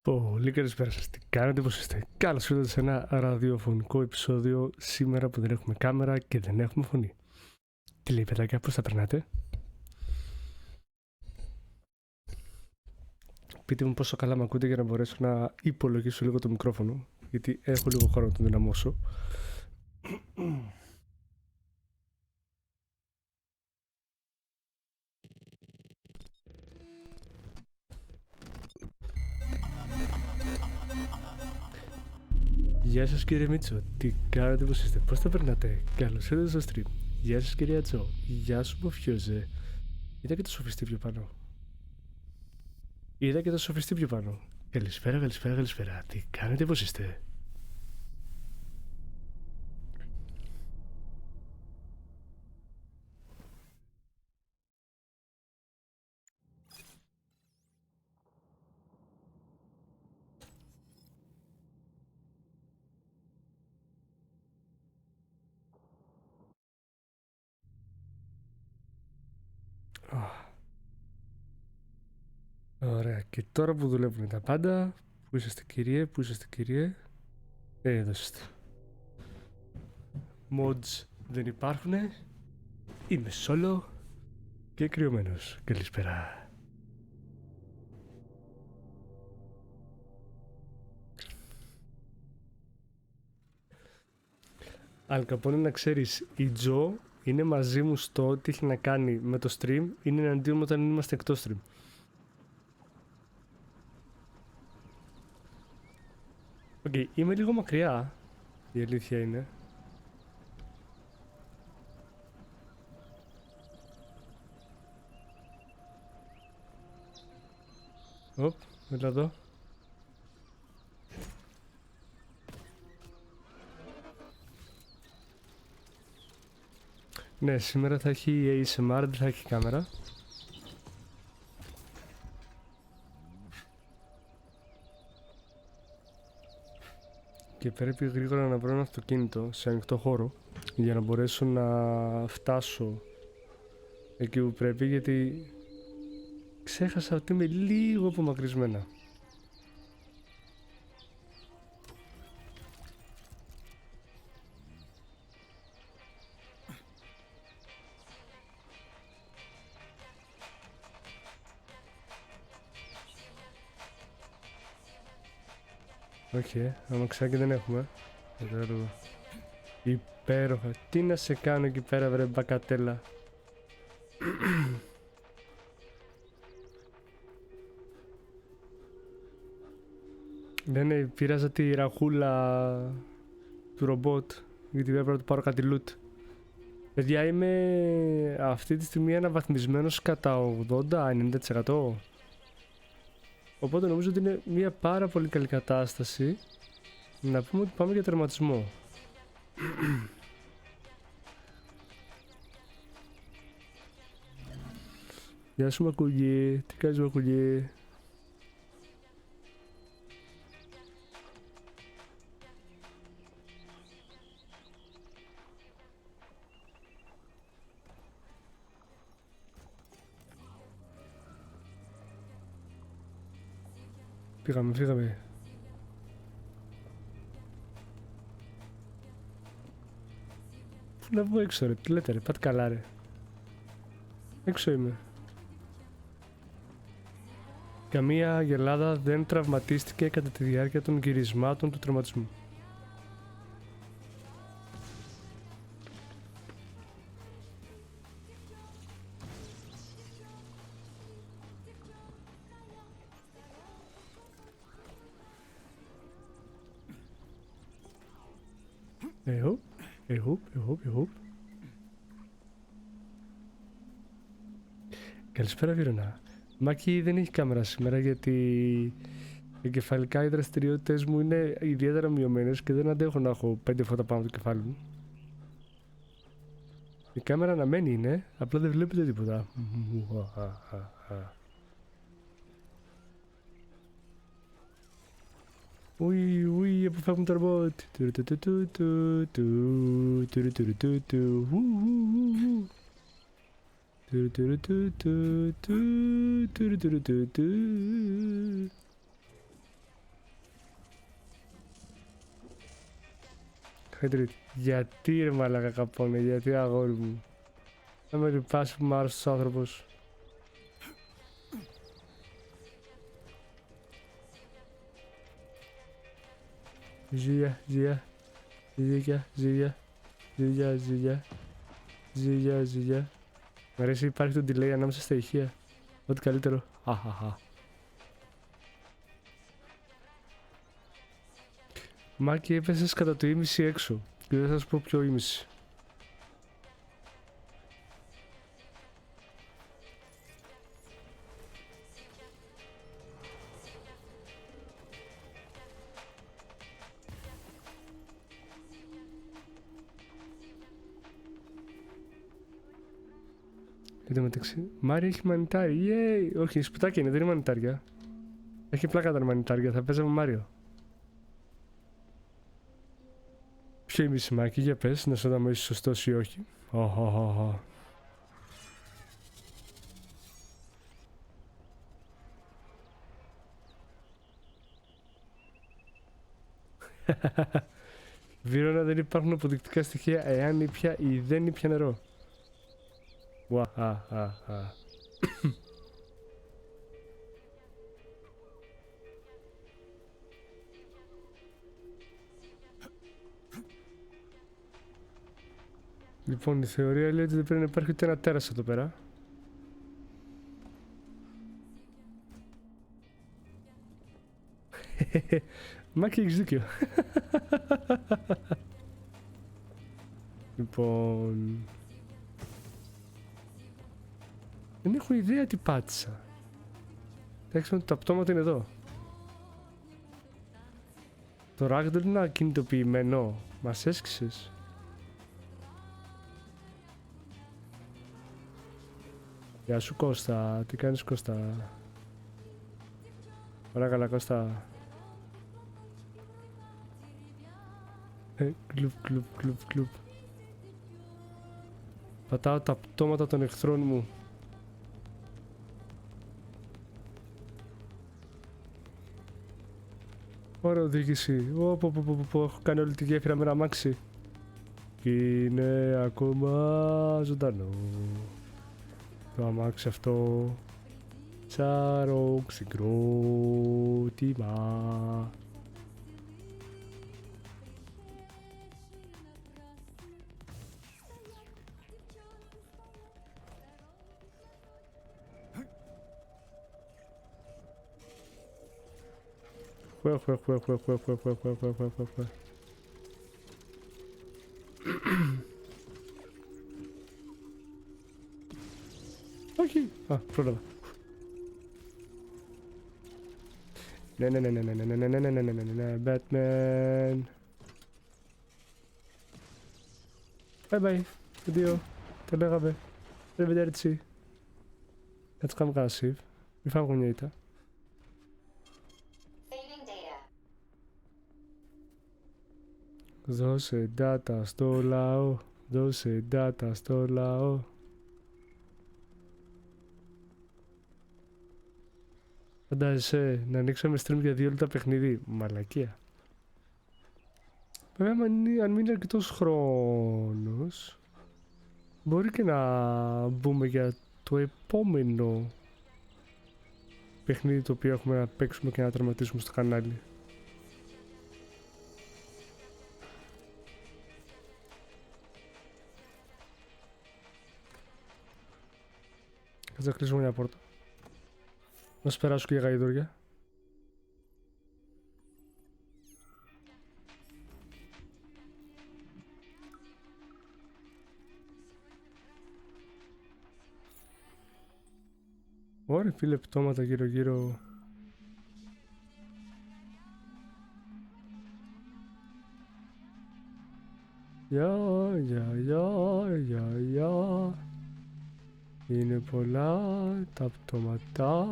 Πολύ καλησπέρα σας. Τι κάνετε, πώς είστε? Καλώς ήρθατε σε ένα ραδιοφωνικό επεισόδιο σήμερα που δεν έχουμε κάμερα και δεν έχουμε φωνή. Τι λέει, παιδάκια, πώς θα περνάτε? Πείτε μου πόσο καλά με ακούτε για να μπορέσω να υπολογίσω λίγο το μικρόφωνο, γιατί έχω λίγο χρόνο να το δυναμώσω. Γεια σας κύριε Μίτσο, τι κάνετε, πώς είστε, πώς θα περνάτε? Καλώς ήρθατε στο stream. Γεια σας κυρία Τζο, γεια σου Μποφιόζε. Είδα και το σοφιστή πιο πάνω. Είδα και το σοφιστή πιο πάνω. Καλησπέρα, καλησπέρα, καλησπέρα. Τι κάνετε, πώς είστε? Ωραία, και τώρα που δουλεύουν τα πάντα, πού είσαστε κύριε, πού είσαστε κύριε? Εδώ είστε. Mods δεν υπάρχουνε. Είμαι solo και κρυωμένος. Καλησπέρα. Αλκαπώνε, να ξέρεις, η Τζο είναι μαζί μου στο ό,τι έχει να κάνει με το stream, είναι εναντίον μου όταν είμαστε εκτός stream. Οκ, είμαι λίγο μακριά, η αλήθεια είναι. Οπ, έλα εδώ. Ναι, σήμερα θα έχει ASMR, δεν θα έχει κάμερα. Και πρέπει γρήγορα να βρω ένα αυτοκίνητο σε ανοιχτό χώρο για να μπορέσω να φτάσω εκεί που πρέπει, γιατί ξέχασα ότι είμαι λίγο απομακρυσμένα. Όχι, αμαξάκι δεν έχουμε. Υπέροχα. Τι να σε κάνω εκεί πέρα, βρε μπακατέλα. Ναι, πήραζα τη ραχούλα του ρομπότ, γιατί πρέπει να του πάρω κάτι loot. Παιδιά, είμαι αυτή τη στιγμή αναβαθμισμένος κατά 80-90%. Οπότε νομίζω ότι είναι μια πάρα πολύ καλή κατάσταση να πούμε ότι πάμε για τερματισμό. Γεια σου Μακουγί, τι κάνεις Μακουγί? Φύγαμε. Πού να βγω έξω ρε, τι λέτε ρε, πάτε καλά ρε. Έξω είμαι. Καμία γελάδα δεν τραυματίστηκε κατά τη διάρκεια των γυρισμάτων του τερματισμού. Εγώ. Καλησπέρα Βίρονα. Μάκη, δεν έχει κάμερα σήμερα γιατί εγκεφαλικά οι δραστηριότητες μου είναι ιδιαίτερα μειωμένες και δεν αντέχω να έχω 5 φώτα πάνω από το κεφάλι μου. Η κάμερα αναμένη είναι, απλά δεν βλέπετε τίποτα. Ουι, αποφεύγουν το ρομπότ. Hatred. Γιατί ρε μαλάκα καπώνε, γιατί αγόρι μου. Θα με λυπάσαι που είμαι άρρωστος άνθρωπος. Ζήλια, ζήλια. Ζήλια, ζήλια. Ζήλια, ζήλια. Ζήλια, ζήλια. Μ' αρέσει υπάρχει το delay ανάμεσα στα ηχεία. Ό,τι καλύτερο. Χαχαχα. Μάκη, έπεσες κατά το ίμιση έξω. Και δεν θα σου πω ποιο ίμιση. Εν τω μεταξύ, Μάρι έχει μανιτάρι. Yay! Όχι, σπουτάκι είναι, δεν είναι μανιτάρια. Έχει πλάκα τα μανιτάρια, θα παίζαμε Μάριο. Ποιο είμαι η Μάκη, για πες, να σου δω είσαι σωστός ή όχι. Βίρονα, δεν υπάρχουν αποδεικτικά στοιχεία εάν ήπια ή δεν ήπια νερό. Λοιπόν, η θεωρία λέει ότι δεν πρέπει να υπάρχει ούτε ένα τέρας εδώ πέρα. Μάκη, έχεις δίκιο. Λοιπόν... Δεν έχω ιδέα τι πάτησα. Εντάξει, τα πτώματα είναι εδώ. Το ragdoll είναι ακινητοποιημένο. Μας έσκησες. Γεια σου Κώστα, τι κάνεις Κώστα? Ωραία καλά Κώστα. Κλουπ. Πατάω τα πτώματα των εχθρών μου. Ωραία οδήγηση. Έχω κάνει όλη τη γέφυρα με ένα αμάξι. Και είναι ακόμα ζωντανό. Το αμάξι αυτό. Τσαρόκ συγκρότημα. Όχι! Α, πρόλαβα. Ναι, Batman. Bye bye. Αντίο. Το λέγαμε. Arrivederci. Έτσι κάνουμε κάνα save. Μη φάμε μια ήττα. Δώσε data στο λαό. Δώσε data στο λαό. Φαντάζεσαι να ανοίξαμε stream για 2 λεπτά παιχνίδι. Μαλακία. Βέβαια αν μείνει αρκετός χρόνος μπορεί και να μπούμε για το επόμενο παιχνίδι το οποίο έχουμε να παίξουμε και να τερματίσουμε στο κανάλι. Θα κλείσουμε μια πόρτα. Να σου περάσω και για γαϊδούρια. Ωραία φίλε, πτώματα γύρω γύρω. Γεια. Είναι πολλά τα πτώματα.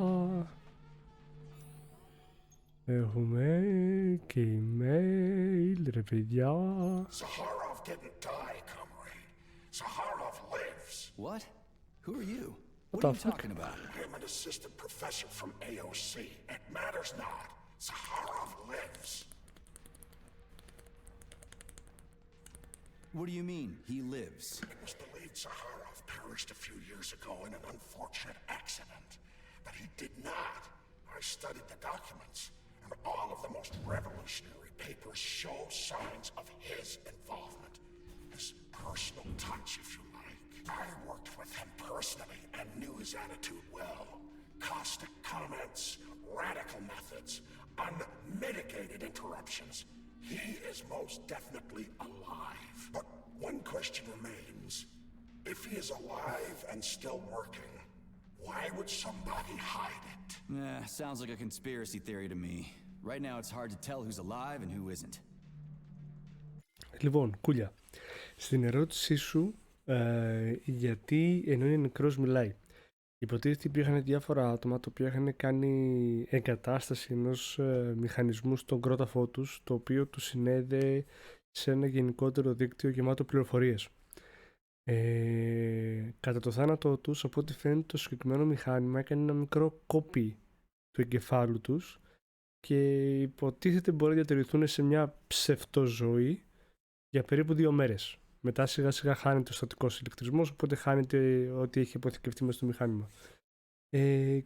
Έχουμε και email, ρε παιδιά. Zaharov didn't die, comrade. Zaharov lives. What? Who are you? What What are the you fuck? talking about? I'm an assistant professor from AOC. It matters not. Zaharov lives. What do you mean, he lives? It was believed Zaharov perished a few years ago in an unfortunate accident, but he did not. I studied the documents, and all of the most revolutionary papers show signs of his involvement. His personal touch, if you like. I worked with him personally and knew his attitude well. Caustic comments, radical methods, unmitigated interruptions. He is most definitely alive. But one question remains. If he is alive and still working, why would somebody hide it? Sounds like a conspiracy theory to me. Right now it's hard to tell who's alive and who isn't. Λοιπόν, Κούλια, στην ερώτησή σου γιατί ενώ είναι νεκρός μιλάει. Υποτίθεται υπήρχαν διάφορα άτομα τα οποία είχαν κάνει εγκατάσταση ενός μηχανισμού στον κρόταφό τους, το οποίο τους συνέδεε σε ένα γενικότερο δίκτυο γεμάτο πληροφορίες. Κατά το θάνατό τους, από ό,τι φαίνεται, το συγκεκριμένο μηχάνημα έκανε ένα μικρό κόπι του εγκεφάλου τους και υποτίθεται μπορεί να διατηρηθούν σε μια ψευτοζωή για περίπου 2 μέρες. Μετά σιγά σιγά χάνεται ο στατικός ηλεκτρισμός, οπότε χάνεται ό,τι έχει αποθηκευτεί μέσα στο μηχάνημα.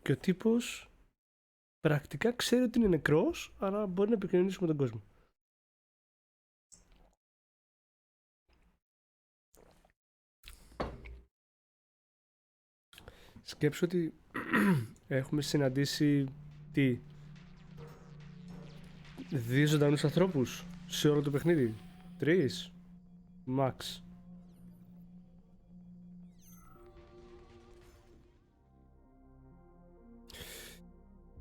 Και ο τύπος πρακτικά ξέρει ότι είναι νεκρός, αλλά μπορεί να επικοινωνήσει με τον κόσμο. Σκέψου ότι έχουμε συναντήσει 2 ζωντανούς ανθρώπους σε όλο το παιχνίδι. 3 Max.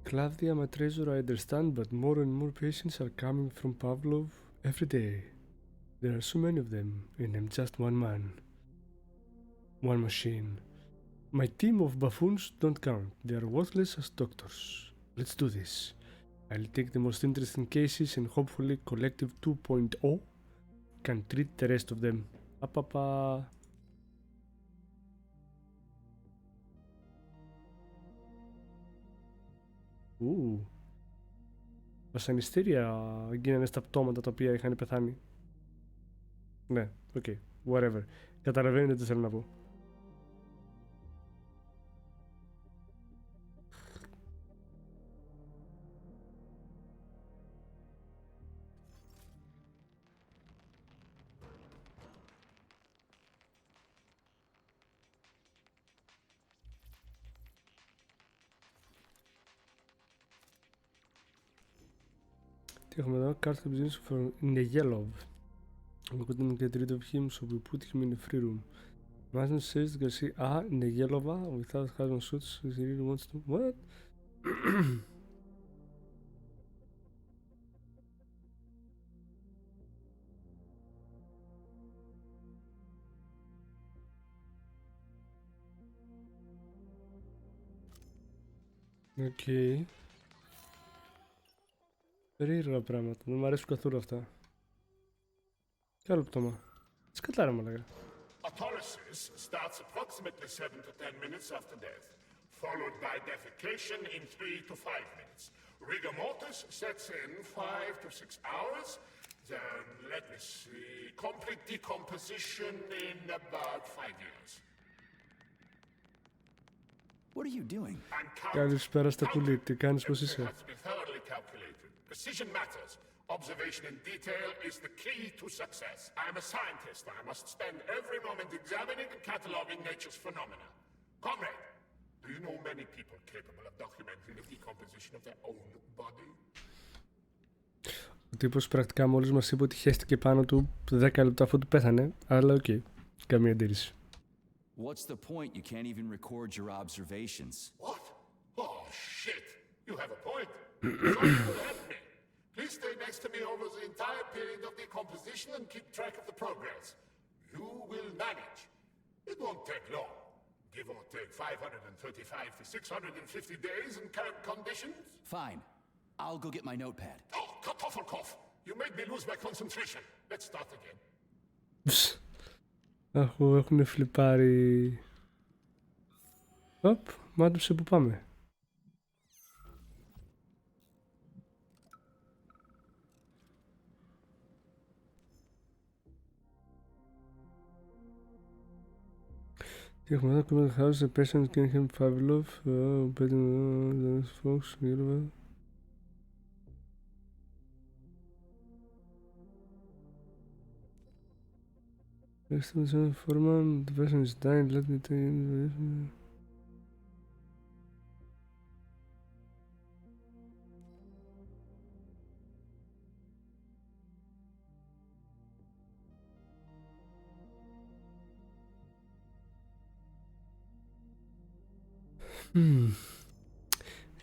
Claudia, my treasure, I understand, but more and more patients are coming from Pavlov every day. There are so many of them, and I'm just one man. One machine. My team of buffoons don't count. They are worthless as doctors. Let's do this. I'll take the most interesting cases and hopefully Collective 2.0 can treat the rest of them. Απαπα. Βασανιστήρια γίνανε στα πτώματα τα οποία είχαν πεθάνει. Ναι, οκ, whatever. Καταλαβαίνετε τι θέλω να πω. Τι έχουμε εδώ, card business for Negelov. We couldn't get rid of him, so we put him in a free room. Imagine says Garcia, Negelova, without having suits, he really wants to, what? Okay. Περίεργα πράγματα, δεν μου αρέσουν καθόλου αυτά. Κι άλλο πτώμα. Σκατάρα μαλάκα. Autolysis starts approximately 7 to 10 minutes after death, followed by defecation in 3 to 5 minutes. Rigor mortis sets in 5 to 6 hours. Then, let me see, complete decomposition in about 5 years. What are you doing? Καλησπέρα στα πουλί, τι κάνεις, πώς είσαι? Precision matters. Observation in detail is the key to success. I'm a scientist. I must spend every moment examining and cataloging nature's phenomena. Comrade, do you know many people capable of documenting the decomposition of their own body? Ο τύπος πρακτικά μόλις μας είπε ότι χέστηκε πάνω του 10 λεπτά αφού του πέθανε, αλλά οκ, καμία αντίρρηση. What's the point? You can't even record your observations. What? Oh, shit. You have a point. Something will help me. Please stay next to me over the entire period of decomposition and keep track of the progress. You will manage. It won't take long. Give or take 535 to 650 days in current conditions. Fine. I'll go get my notepad. Oh, Kartoffelkopf! You made me lose my concentration. Let's start again. Αχ, έχουν φλιπάρει. Οπ, μάντεψε που πάμε. Τι έχουμε εδώ, Comment House, The Person Can Him Pavlov, Betting Fox, Gilbert. Estimation Foreman, the person is dying, let me take in.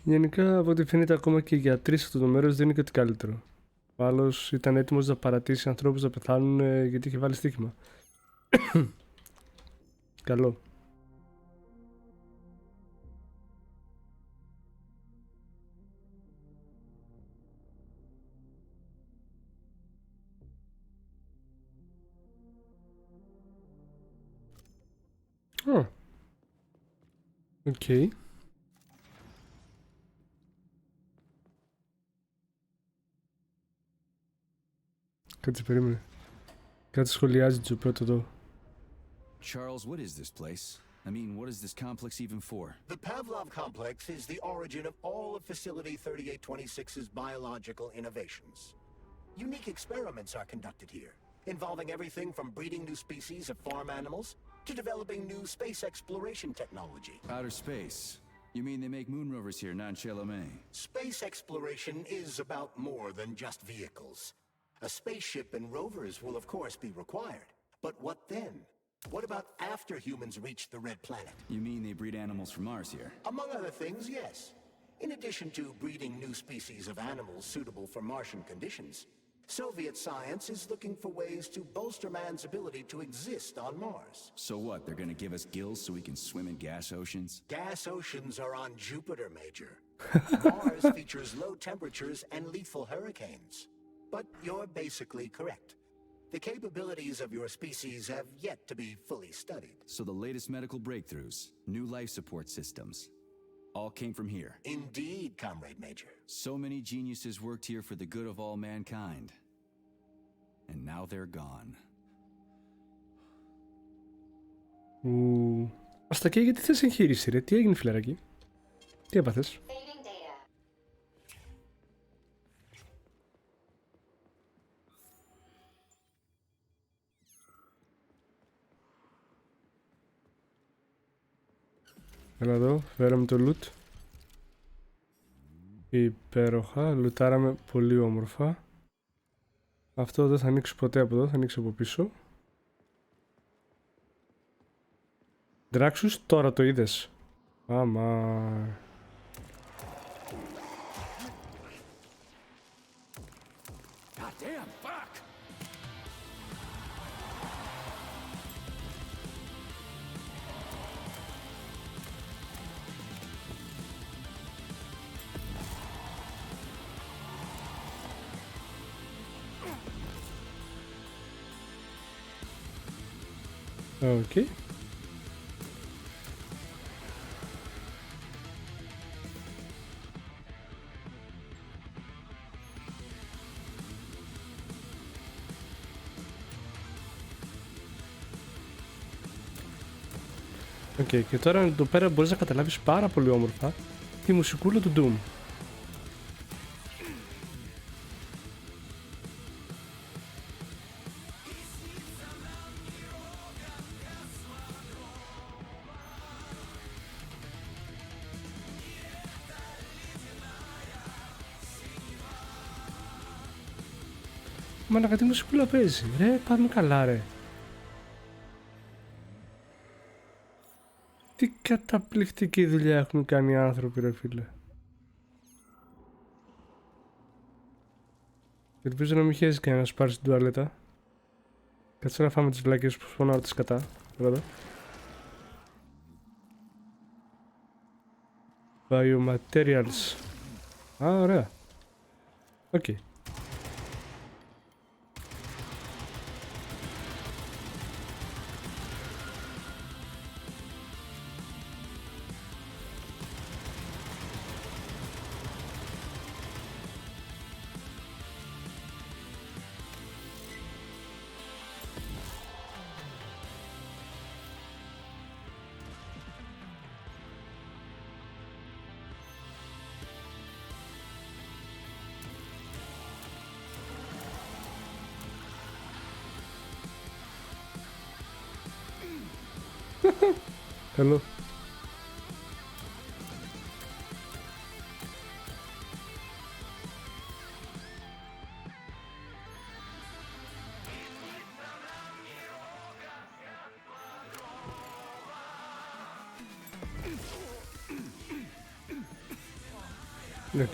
Γενικά, από ό,τι φαίνεται, ακόμα και για 3 αυτό το μέρος δεν είναι και ότι καλύτερο. Ο άλλος ήταν έτοιμος να παρατήσει ανθρώπους να πεθάνουν γιατί είχε βάλει στοίχημα. Καλό. Οκ. Κάτσε, περίμενε. Κάτι σχολιάζει το πρώτο εδώ. Charles, what is this place? I mean, what is this complex even for? The Pavlov complex is the origin of all of Facility 3826's biological innovations. Unique experiments are conducted here, involving everything from breeding new species of farm animals to developing new space exploration technology. Outer space? You mean they make moon rovers here, not in Chalamet? Space exploration is about more than just vehicles. A spaceship and rovers will of course be required. But what then? What about after humans reach the Red Planet? You mean they breed animals from Mars here? Among other things, yes. In addition to breeding new species of animals suitable for Martian conditions, Soviet science is looking for ways to bolster man's ability to exist on Mars. So what, they're gonna give us gills so we can swim in gas oceans? Gas oceans are on Jupiter, Major. Mars features low temperatures and lethal hurricanes. But you're basically correct. The capabilities of your species have yet to be fully studied. So the latest medical breakthroughs, new life support systems, all came from here. Indeed, Comrade Major. So many geniuses worked here for the good of all mankind. And now they're gone. Asta και γιατί θες εγχείρηση ρε, τι έγινε φιλαράκι, τι έπαθες? Έλα εδώ, φέραμε το loot. Υπέροχα, λουτάραμε πολύ όμορφα. Αυτό δεν θα ανοίξω ποτέ από εδώ, θα ανοίξω από πίσω. Ντράξους, τώρα το είδες. Άμα. Okay. Okay, και τώρα εδώ πέρα μπορείς να καταλάβεις πάρα πολύ όμορφα τη μουσικούλα του Doom. Μα να κάτι μουσικούλα παίζει, ρε, πάμε καλά ρε. Τι καταπληκτική δουλειά έχουν κάνει οι άνθρωποι ρε φίλε. Ελπίζω να μην χέζει κανένα να σου πάρει στην τουαλέτα. Κάτσε να φάμε τις βλάκες που φωνάω τις κατά. Εδώ. Biomaterials. Α, ωραία. Οκ. Okay. Καλό. Οκ.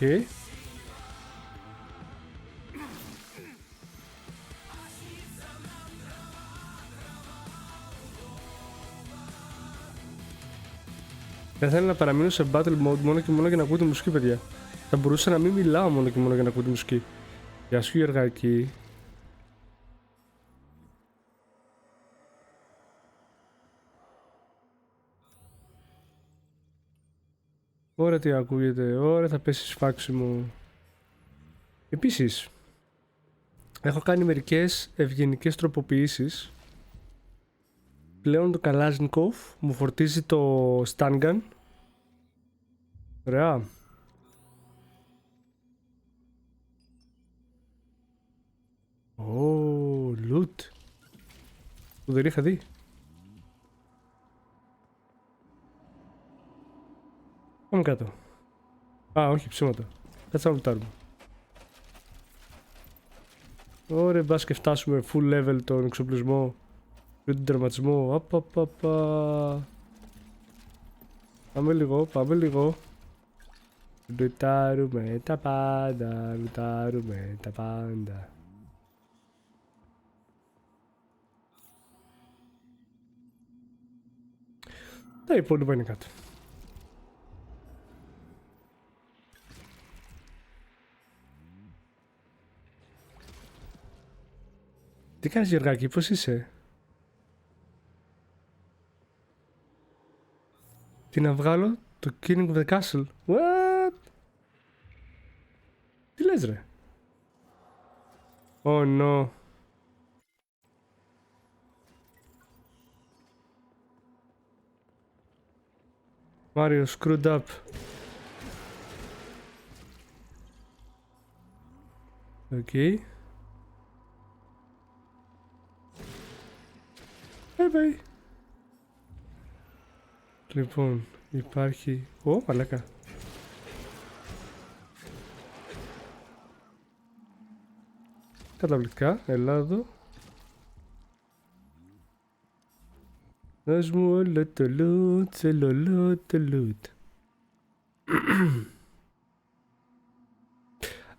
Δεν θέλω να παραμείνω σε battle mode μόνο και μόνο για να ακούω τη μουσική, παιδιά. Θα μπορούσα να μην μιλάω μόνο και μόνο για να ακούω τη μουσική. Γεια σου, Γεργάκη. Ωραία, τι ακούγεται. Ωραία, θα πέσει σφάξιμο. Επίσης, έχω κάνει μερικές ευγενικές τροποποιήσεις. Πλέον το Kalashnikov μου φορτίζει το stun gun. Ωραία. Loot. Που δεν είχα δει. Πάμε κάτω. Α, όχι, ψήματα. Κάτσε να λουτάρουμε. Ωραία, μπας και φτάσουμε full level τον εξοπλισμό και τον τερματισμό. Πάμε λίγο, πάμε λίγο. Λουτάρουμε τα πάντα, λουτάρουμε τα πάντα. Τα υπόλοιπα είναι κάτω. Τι κάνεις, Γεωργάκη, πώς είσαι? Τι να βγάλω? Το King of the Castle. What? Τι λες, ρε? Oh no. Mario screwed up. Okay. Bye bye. Λοιπόν, υπάρχει... Ω, μαλάκα. Καταπληκτικά, έλα εδώ. Δώσ' μου όλο το loot, θέλω όλο το loot.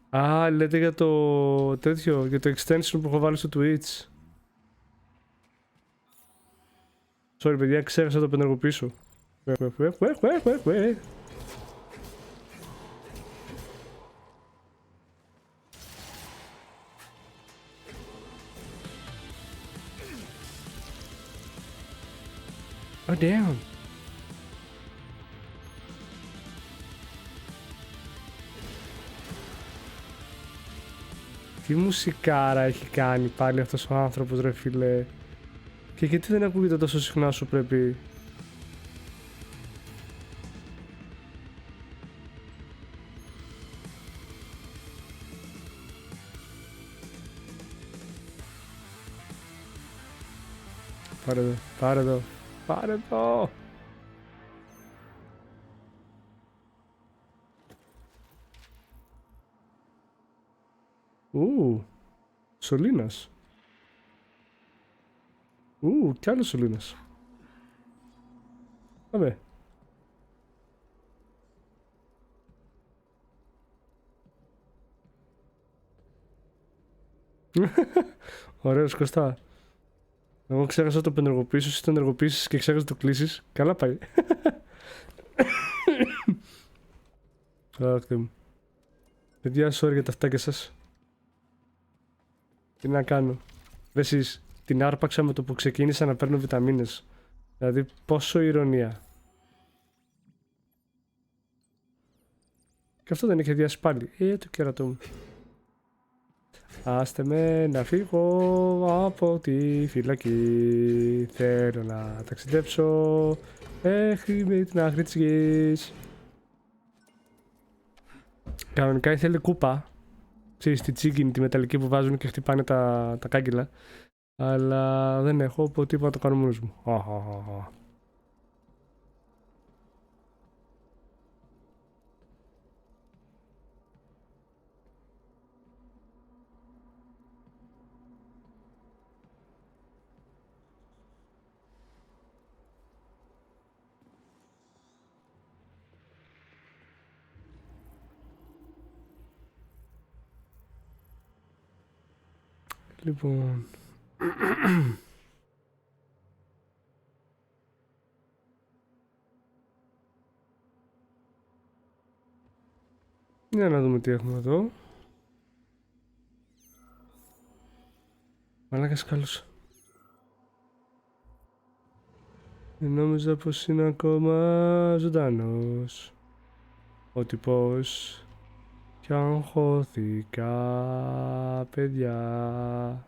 Α, λέτε για το τέτοιο, για το extension που έχω βάλει στο Twitch. Sorry, παιδιά, ξέχασα να το πενεργοποιήσω. Oh, damn. Τι μουσικάρα έχει κάνει πάλι αυτός ο άνθρωπος, ρε φίλε. Και γιατί δεν ακούγεται τόσο συχνά όσο πρέπει? Πάρε εδώ, πάρε εδώ, πάρε εδώ! Σωλήνας. Κι άλλος σωλήνας. Πάμε. Ωραίος, Κωστά. Εγώ ξέχασα το ενεργοποιήσω, εσύ το ενεργοποιήσεις και ξέχασα το κλείσεις. Καλά πάει. Αχ, Θεέ μου. Παιδιά, sorry για τα φτάκια σας. Τι να κάνω. Εσείς, την άρπαξα με το που ξεκίνησα να παίρνω βιταμίνες. Δηλαδή, πόσο ηρωνία. Και αυτό δεν είχε διάσει πάλι. Το κέρατό μου. Άστε με να φύγω από τη φυλακή. Θέλω να ταξιδέψω μέχρι με την άκρη της γης. Κανονικά ήθελε κούπα. Ξέρεις, τη τσίγκινη, τη μεταλλική που βάζουν και χτυπάνε τα κάγκελα. Αλλά δεν έχω, οπότε είπα να το κάνω μόνος μου. Λοιπόν. Για να δούμε τι έχουμε εδώ. Μαλάκας καλός. Νόμιζα πως είναι ακόμα ζωντανός. Ο τυπός. Κι αγχώθηκα, παιδιά.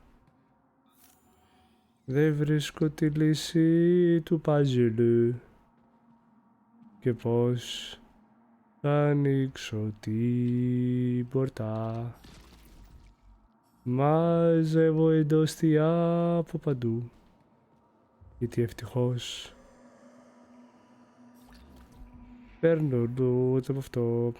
Δεν βρίσκω τη λύση του παζλ. Και πως θα ανοίξω την πόρτα. Μαζεύω εντόστια από παντού. Γιατί ευτυχώς παίρνω loot από αυτό.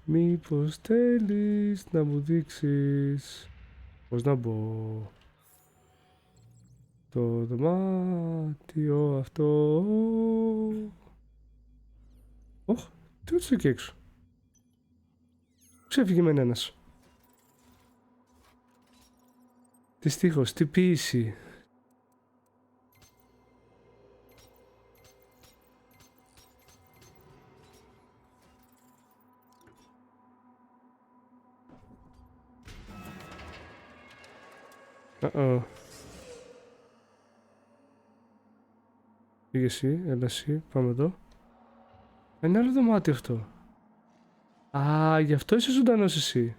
Μήπως θέλεις να μου δείξεις πώς να μπω το δωμάτιο αυτό. Ωχ, τι ήρθε εκεί έξω. Ξέφυγε με ένας. Τι στίχος, τι ποίηση. Πήγε εσύ, έλα εσύ, πάμε εδώ. Είναι άλλο δωμάτιο αυτό. Α, γι' αυτό είσαι ζωντανός εσύ.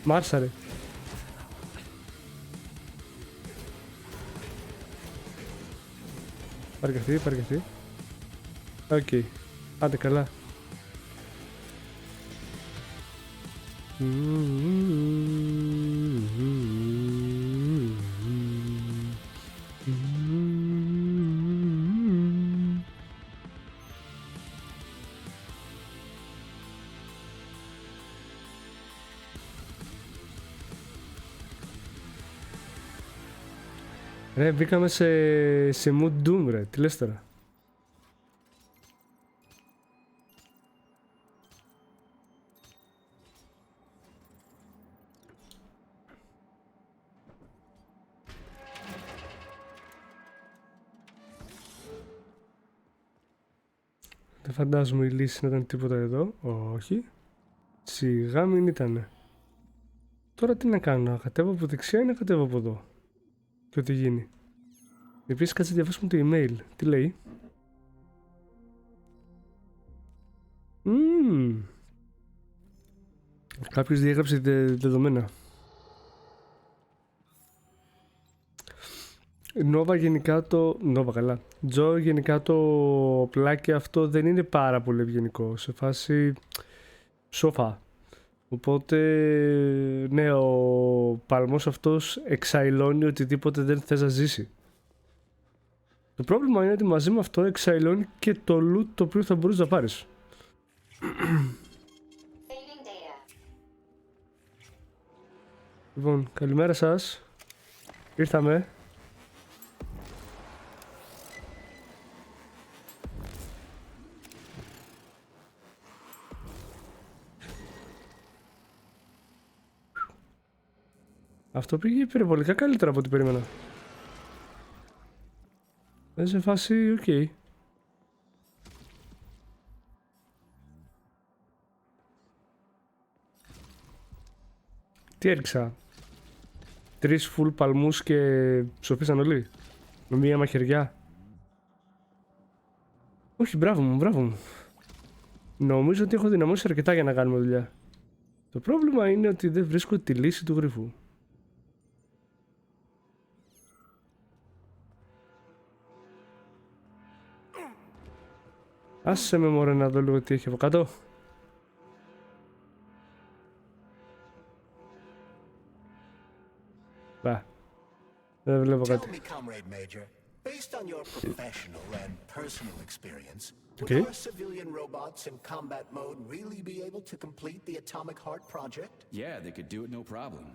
Μ' άρεσε. Πάρε και αυτή, πάρε και αυτή. Οκ. Άντε καλά. Ρε, μπήκαμε σε mood doom, ρε. Τι λες τώρα. Δεν φαντάζομαι η λύση να ήταν τίποτα εδώ. Όχι. Σιγά μην ήτανε. Τώρα τι να κάνω, να κατέβω από δεξιά ή να κατέβω από εδώ. Και ό,τι γίνει. Επίσης κάτσε να διαβάσουμε το email. Τι λέει. Κάποιος διέγραψε δεδομένα. Νόβα γενικά το... Νόβα καλά. Τζο γενικά το πλάκι αυτό δεν είναι πάρα πολύ ευγενικό. Σε φάση σοφά. Οπότε ναι, ο παλμός αυτός εξαϊλώνει οτιδήποτε δεν θες να ζήσει. Το πρόβλημα είναι ότι μαζί με αυτό εξαϊλώνει και το loot το οποίο θα μπορείς να πάρεις. Λοιπόν, καλημέρα σας. Ήρθαμε. Αυτό πήγε υπερβολικά καλύτερα από ό,τι περίμενα. Δεν σε φάση, οκ. Τι έριξα. 3 full παλμούς και ψοφίσαν όλοι. Με μία μαχαιριά. Όχι, μπράβο μου, μπράβο μου. Νομίζω ότι έχω δυναμώσει αρκετά για να κάνουμε δουλειά. Το πρόβλημα είναι ότι δεν βρίσκω τη λύση του γρίφου. Άσε με μωρέ να δω λίγο τι έχει από κάτω. Μπα. Δεν βλέπω κάτι. Based on your professional and personal experience, Okay. would our civilian robots in combat mode really be able to complete the Atomic Heart project? Yeah, they could do it no problem.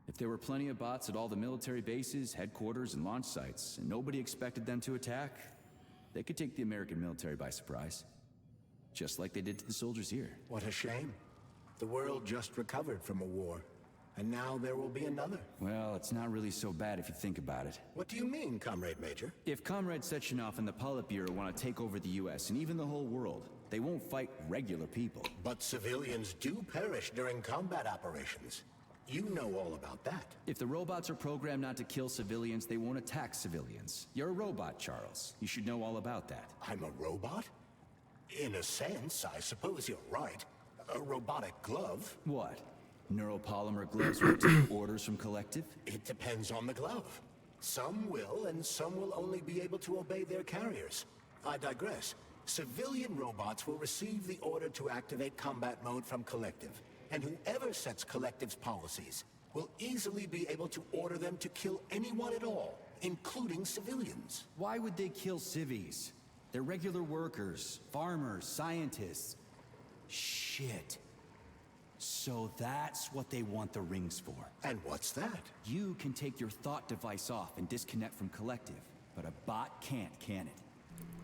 If there were plenty of bots at all the military bases, headquarters, and launch sites, and nobody expected them to attack, they could take the American military by surprise. Just like they did to the soldiers here. What a shame. The world just recovered from a war, and now there will be another. Well, it's not really so bad if you think about it. What do you mean, Comrade Major? If Comrade Sechenov and the Politburo want to take over the US and even the whole world, they won't fight regular people. But civilians do perish during combat operations. You know all about that. If the robots are programmed not to kill civilians, they won't attack civilians. You're a robot, Charles. You should know all about that. I'm a robot? In a sense, I suppose you're right. A robotic glove? What? Neuropolymer gloves will take orders from Collective? It depends on the glove. Some will, and some will only be able to obey their carriers. I digress. Civilian robots will receive the order to activate combat mode from Collective, and whoever sets Collective's policies will easily be able to order them to kill anyone at all, including civilians. Why would they kill civvies? They're regular workers, farmers, scientists. Shit. So that's what they want the rings for. And what's that? You can take your thought device off and disconnect from Collective, but a bot can't, can it?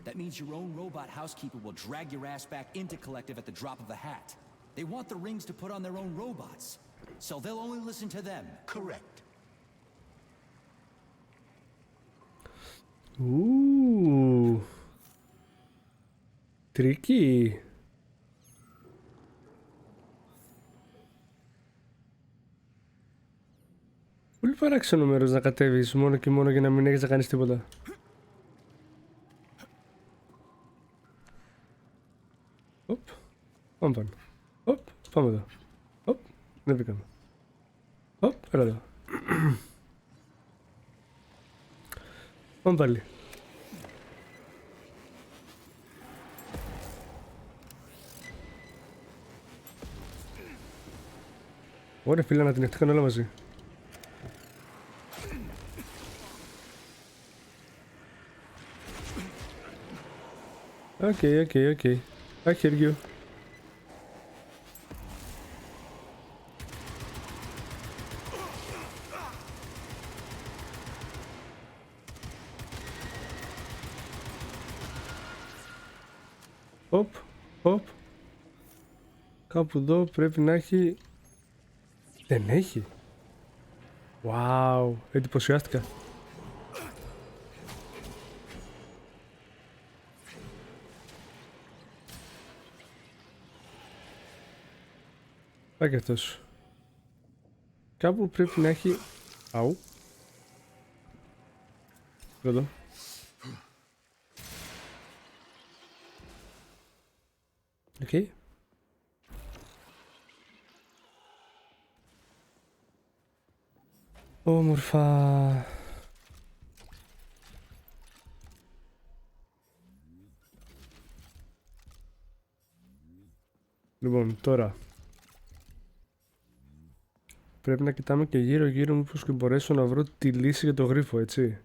That means your own robot housekeeper will drag your ass back into Collective at the drop of a hat. They want the rings to put on their own robots, so they'll only listen to them. Correct. Ooh. Tricky. Πολύ παράξενο μέρος να κατέβεις μόνο και μόνο για να μην έχεις να κάνεις τίποτα. Οπ, πάμε πάνω. Οπ, πάμε εδώ. Οπ, δεν μπήκαμε. Οπ, έλα εδώ. Πάμε πάλι. Ωραία φίλε, να την εχτήκαν όλα μαζί. Okay, okay, okay. I hear you. Οπ, οπ. Κάπου εδώ πρέπει να έχει... Δεν έχει. Wow, εντυπωσιάστηκα. Πάει και αυτός. Κάπου πρέπει να έχει... Αου. Εδώ. Οκ. Όμορφα. Λοιπόν, τώρα πρέπει να κοιτάμε και γύρω γύρω μήπως και μπορέσω να βρω τη λύση για το γρίφο, έτσι.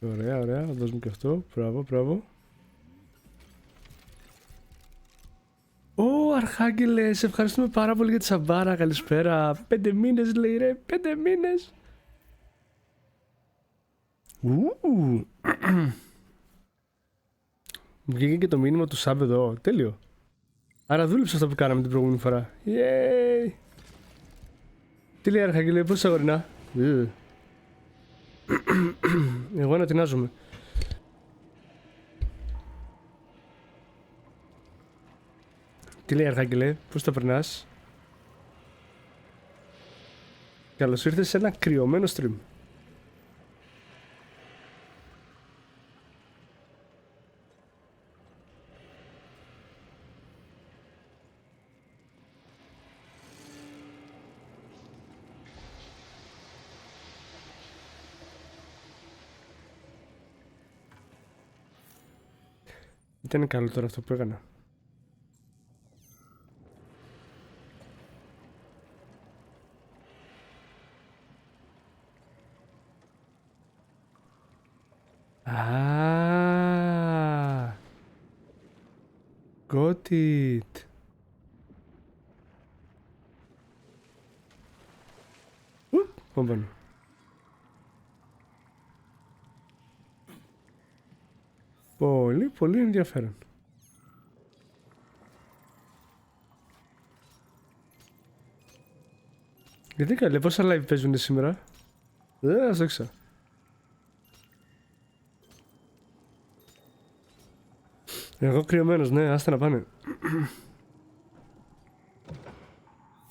Ωραία, ωραία, θα δώσουμε και αυτό. Μπράβο, μπράβο. Ω, Αρχάγγελε, σε ευχαριστούμε πάρα πολύ για τη σαμπάρα. Καλησπέρα. 5 μήνες λέει ρε, 5 μήνες. Μου βγήκε και το μήνυμα του sub εδώ. Τέλειο. Άρα δούλεψε αυτό που κάναμε την προηγούμενη φορά. Yay. Τι λέει Αρχάγγελε, πώς είσαι αγορινά. Εγώ ανατινάζομαι. Τι λέει Αρχάγγελε, πώς τα περνάς. Καλώς ήρθες σε ένα κρυωμένο stream. Ήταν καλό τώρα αυτό που έκανα. Got it. Πάμε πάνω. Πολύ, πολύ ενδιαφέρον. Γιατί καλέ, πόσα live παίζουνε σήμερα? Δεν το ήξερα. Εγώ κρυωμένος, ναι, άστα να πάνε.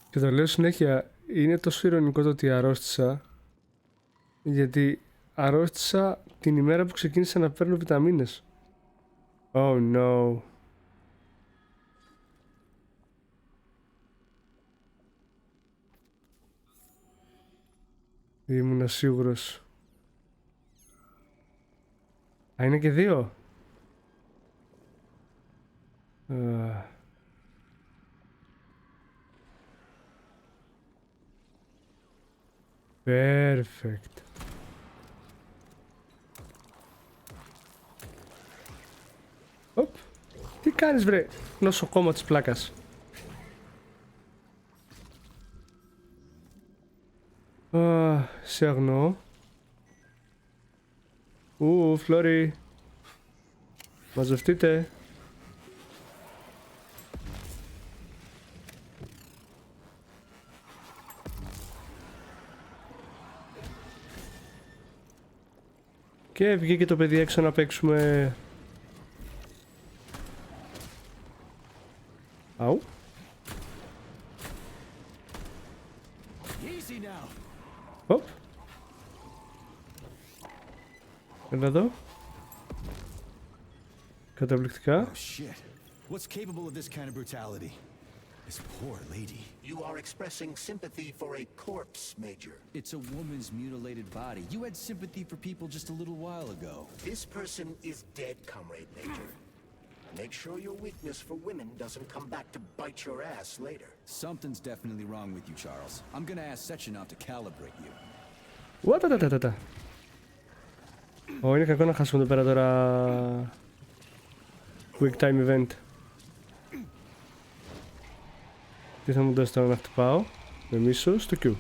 Και το λέω συνέχεια, είναι τόσο ειρωνικό το ότι αρρώστησα. Γιατί αρρώστησα την ημέρα που ξεκίνησα να παίρνω βιταμίνες. Oh no. Ήμουνα σίγουρος. Α, είναι και δύο. Perfect. Οπ. Τι κάνεις βρε, νοσοκόμα της πλάκας. Σε αγνώ. Φλόρι. Μαζευτείτε. Και βγήκε το παιδί έξω να παίξουμε. Αου. Οπ. Έλα εδώ. Καταπληκτικά. Oh shit. What's capable of this kind of brutality? This poor lady. You are expressing sympathy for a corpse, Major. It's a woman's mutilated body. You had sympathy for people just a little while ago. This person is dead, Comrade Major. Make sure your weakness for women doesn't come back to bite your ass later. Something's definitely wrong with you, Charles. I'm gonna ask Sechenov to calibrate you. What? Είναι κακό να χάσουμε εδώ πέρα τώρα. Quick time event. Τι θα μου δώσει τώρα να χτυπάω? Με μίσο στο Q.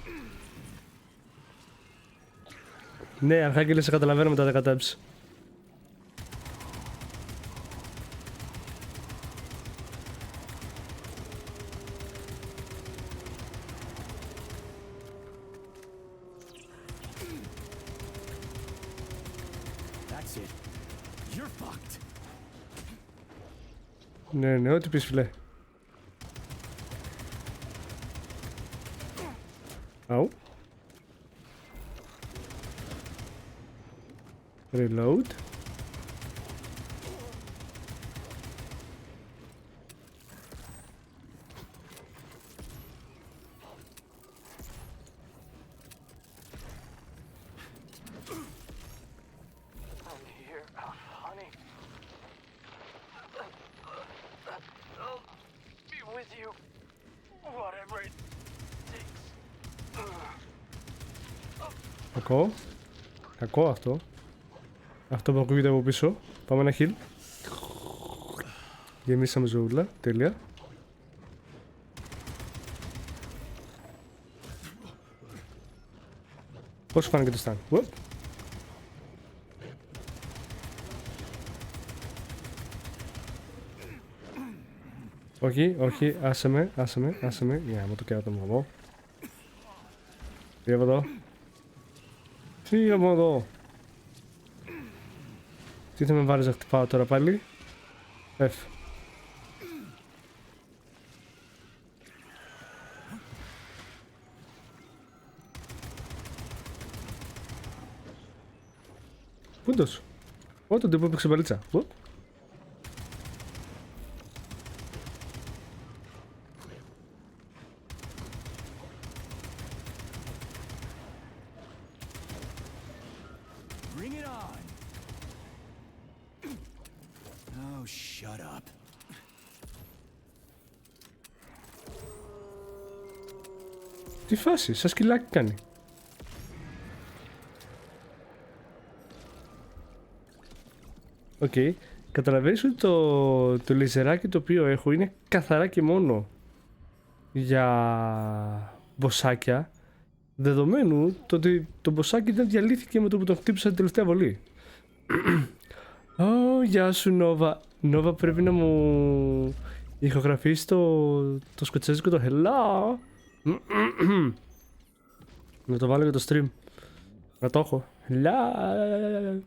Ναι, Αρχάγγελε, σε καταλαβαίνω μετά τα κατάψεις. That's it. You're fucked. Ναι, ό,τι πεις φιλέ. Αου. Reload. Κακό αυτό. Αυτό που ακούγεται από πίσω. Πάμε ένα heal. Γεμίσαμε ζωούλα. Τέλεια. Πώς φάνηκε το stun? Όχι, άσε με. Για να το κεράτω μου εδώ. Τι από εδώ. Φύγε από εδώ. Τι θα με βάλεις να χτυπάω τώρα πάλι? F. Πούντος. Τον τύπο έπαιξε μπαλίτσα. Oh, shut up. Τι φάση, σαν σκυλάκι κάνει. Οκ. Καταλαβαίνεις ότι το λιζεράκι το οποίο έχω είναι καθαρά και μόνο για μποσάκια, δεδομένου το ότι το μποσάκι δεν διαλύθηκε με το που τον χτύπησα την τελευταία βολή. Γεια σου Νόβα. Νόβα, πρέπει να μου ηχογραφείς το σκοτσέζικο το hello. Να το βάλω για το stream. Να το έχω. Hello.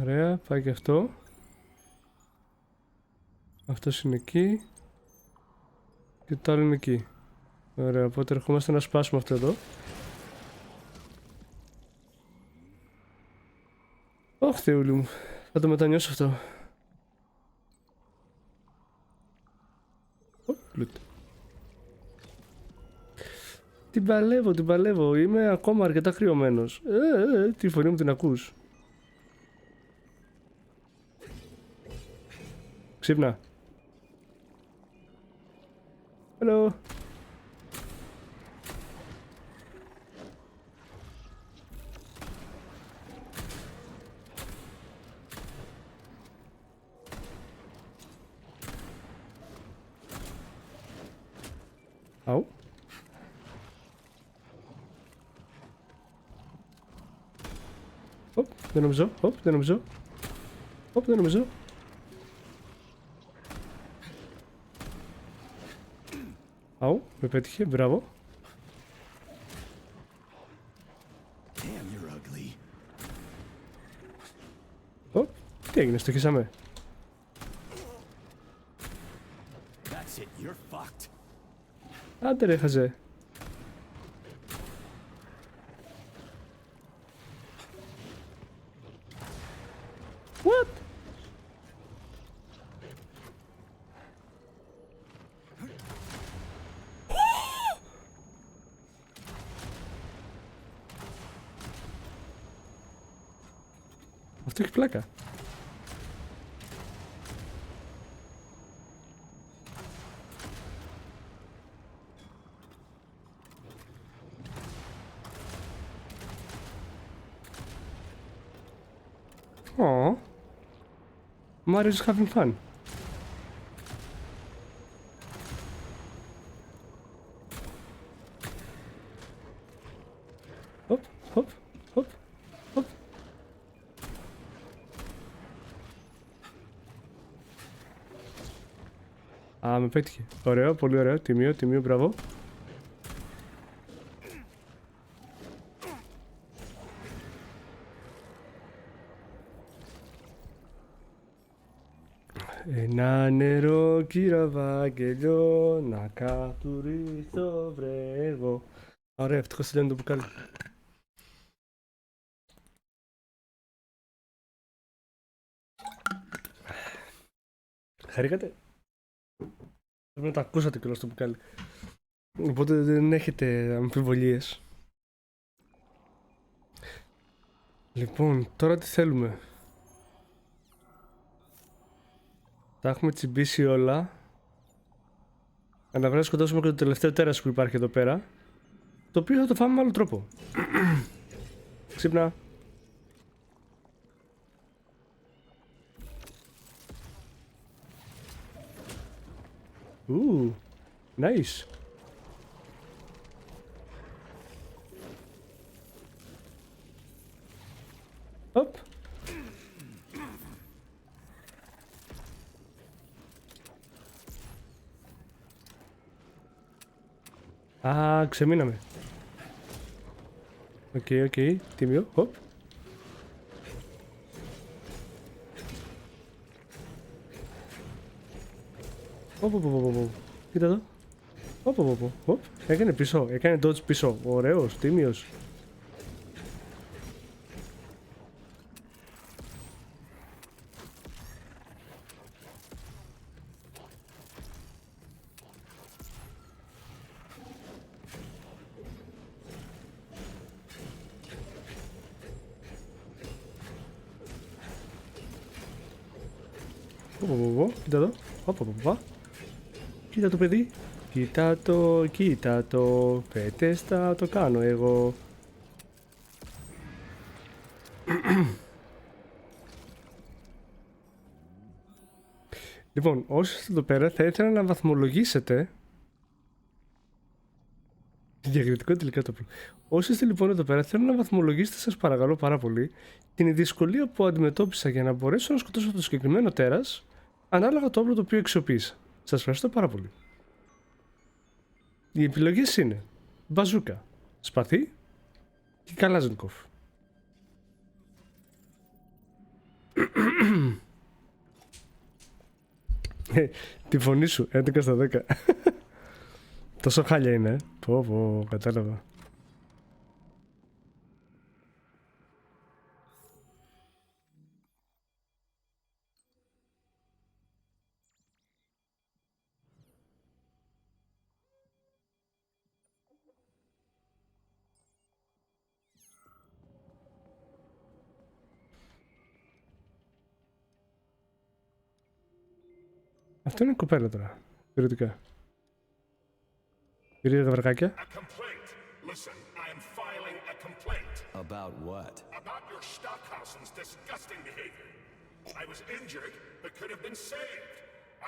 Ωραία, πάει και αυτό. Αυτός είναι εκεί. Και το άλλο είναι εκεί. Ωραία, οπότε ερχόμαστε να σπάσουμε αυτό εδώ. Ωχ, Θεούλη μου. Θα το μετανιώσω αυτό. Λουτ. Την παλεύω. Είμαι ακόμα αρκετά κρυωμένος. Τη φωνή μου την ακούς. Ξύπνα. Hello. Αου. Δεν νομίζω. Αου, με πέτυχε, μπράβο. Damn, you're ugly. Τι έγινε, στοχίσαμε. That's it, you're fucked. Άντε ρε, χαζέ. What? Αυτό έχει πλάκα. Aww. Mario's having fun. Hop, hop, hop, hop. Α, με πέτυχε. Ωραίο, πολύ ωραίο. Τιμίο, μπράβο. Ένα νερό κύριο Βαγγελιό, να κατουρίσω βρε εγώ. Ωραία, ευτυχώς τελειώνει το μπουκάλι. Χαρήκατε? Πρέπει να το ακούσατε κιόλας το μπουκάλι. Οπότε δεν έχετε αμφιβολίες. Λοιπόν, τώρα τι θέλουμε? Τα έχουμε τσιμπήσει όλα. Να βρούμε να σκοτώσουμε και το τελευταίο τέρας που υπάρχει εδώ πέρα. Το οποίο θα το φάμε με άλλο τρόπο. Ξύπνα. Nice. Οπ. Α, ξεμείναμε. Οκ, τίμιο, hop. Κοίτα εδώ. Hop. Έκανε πίσω, έκανε dodge πίσω. Ωραίος, τίμιος. Κοίτα εδώ. Κοίτα το παιδί. Κοίτα το. Πέτεστα, το κάνω εγώ. Λοιπόν, όσοι είστε εδώ πέρα θα ήθελα να βαθμολογήσετε. Διακριτικό τελικά το πλήρω. Όσοι είστε λοιπόν εδώ πέρα, θέλω να βαθμολογήσετε, σας παρακαλώ πάρα πολύ, την δυσκολία που αντιμετώπισα για να μπορέσω να σκοτώσω το συγκεκριμένο τέρας, ανάλογα το όπλο το οποίο αξιοποίησα. Σας ευχαριστώ πάρα πολύ. Οι επιλογές είναι μπαζούκα, σπαθί και καλάζνικοφ. Τη φωνή σου, 11 στα 10. Τόσο χάλια είναι, πω, κατάλαβα. Αυτό είναι κοπέλα τώρα, περιοδικά. Κυρία τα βαρκάκια. A complaint. Listen, I am filing a complaint. About what? About your Stockhausen's disgusting behavior. I was injured, but could have been saved.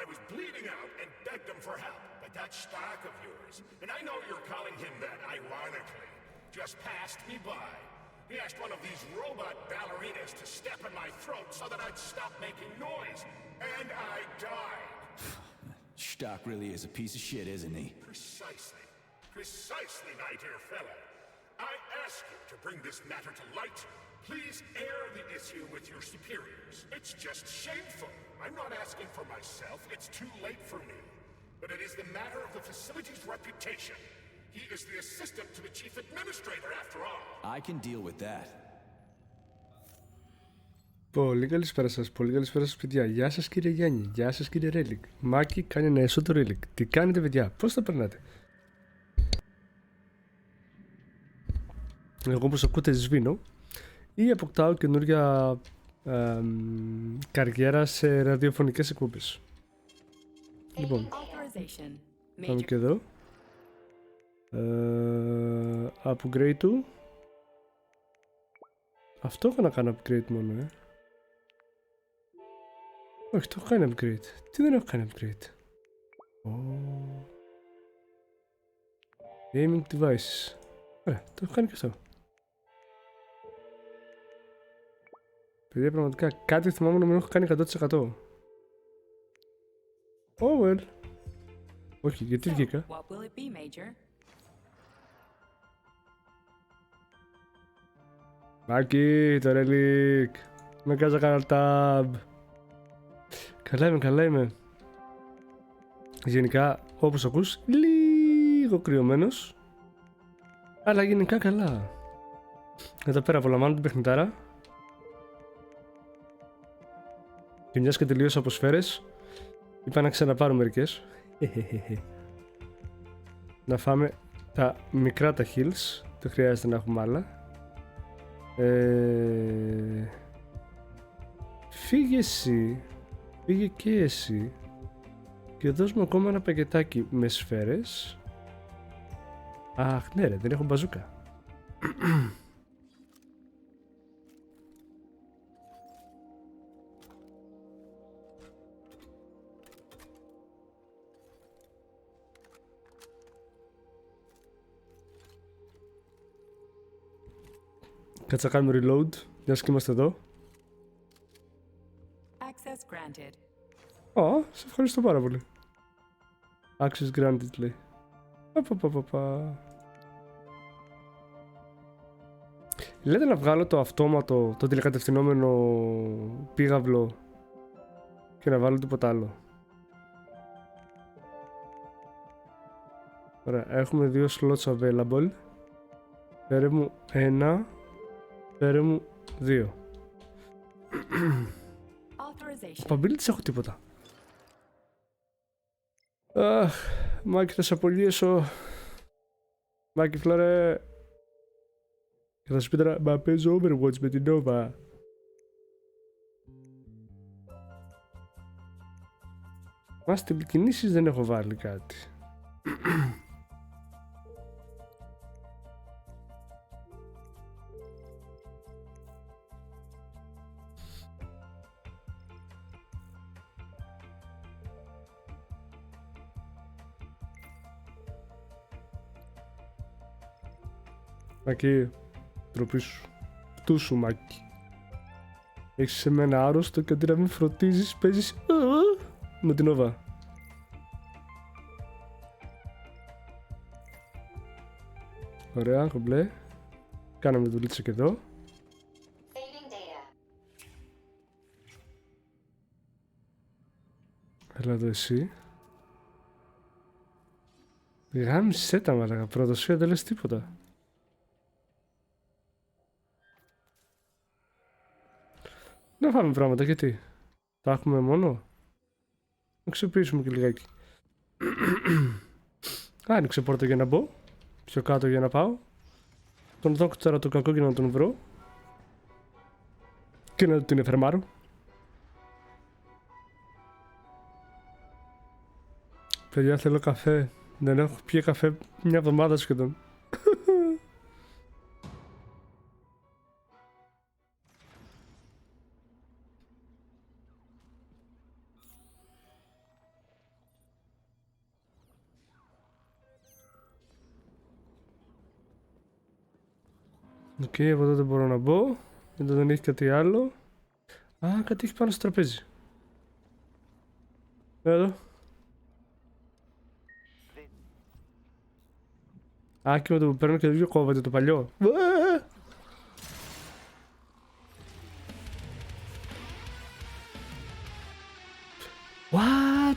I was bleeding out and begged him for help, but that stock of yours, and I know you're calling him that ironically, just passed me by. He asked one of these robot ballerinas to step in my throat so that I'd stop making noise, and I died. Stock really is a piece of shit, isn't he? Precisely, my dear fellow. I ask you to bring this matter to light. Please air the issue with your superiors. It's just shameful. I'm not asking for myself. It's too late for me. But it is the matter of the facility's reputation. He is the assistant to the chief administrator, after all. I can deal with that. Πολύ καλησπέρα σας, παιδιά. Γεια σας κύριε Γιάννη, γεια σας κύριε Ρέλικ. Μάκη κάνει ένα έσω το Ρέλικ. Τι κάνετε παιδιά, πώς θα περνάτε? Εγώ όπως ακούτε σβήνω ή αποκτάω καινούρια καριέρα σε ραδιοφωνικές εκπομπές. Λοιπόν, πάμε και εδώ. Upgrade του. Αυτό έχω να κάνω upgrade μόνο, Όχι, το έχω κάνει upgrade. Τι δεν έχω κάνει upgrade? Gaming devices. Ωραία, το έχω κάνει και αυτό. Παιδιά, πραγματικά κάτι θυμάμαι να μην έχω κάνει 100%. Oh well. Όχι, γιατί βγήκα? Μάκη, το ρελίκ. Με κάζα κανένα tab. Καλά είμαι. Γενικά, όπως ακούς, λίγο κρυωμένος. Αλλά γενικά καλά. Εδώ πέρα απολαμβάνω την παιχνιτάρα. Και μιας και τελείωσα από σφαίρες, είπα να ξαναπάρω μερικές. Να φάμε τα μικρά τα heals. Δεν χρειάζεται να έχουμε άλλα. Φύγε εσύ. Φύγε και εσύ. Και δώσ' μου ακόμα ένα πακετάκι με σφαίρες. Αχ ναι ρε, δεν έχω μπαζούκα. Κάτσε να κάνουμε reload, μιας και είμαστε εδώ. Σε ευχαριστώ πάρα πολύ. Access granted λέει. Λέτε να βγάλω το αυτόματο, το τηλεκατευθυνόμενο πύγαυλο και να βάλω τίποτα άλλο. Ωραία, έχουμε 2 slots available. Φέρε μου 1. Φέρε μου 2. Abilities έχω τίποτα. Αχ, Μάκη θα σε απολύσω. Μάκη φλωρέ. Και θα σου πει τώρα, μα παίζω Overwatch με την Nova. Μα στην κινήσεις δεν έχω βάλει κάτι. Μάκη, τροπή σου. Φτού σου, Μάκη. Έχεις σε μένα άρρωστο και αντί να μην φροντίζεις, παίζεις με την Όβα. Ωραία, κομπλέ. Κάναμε δουλίτσα και εδώ. Έλα εδώ εσύ. Γάμισε τα μαλάκα, προδοσία δεν λες τίποτα. Να φάμε πράγματα, γιατί. Τα έχουμε μόνο. Να ξεπίσουμε και λιγάκι. Άνοιξε πόρτα για να μπω. Πιο κάτω για να πάω. Τον δόκτωρα το κακό για να τον βρω. Και να την εφερμάρω. Παιδιά, θέλω καφέ. Δεν έχω πιει καφέ μια εβδομάδα σχεδόν. Οκ, από εδώ δεν μπορώ να μπω. Εδώ δεν έχει κάτι άλλο. Α, κάτι έχει πάνω στο τραπέζι. Εδώ. Α, και με το που παίρνω και δύο κόβεται το παλιό. What?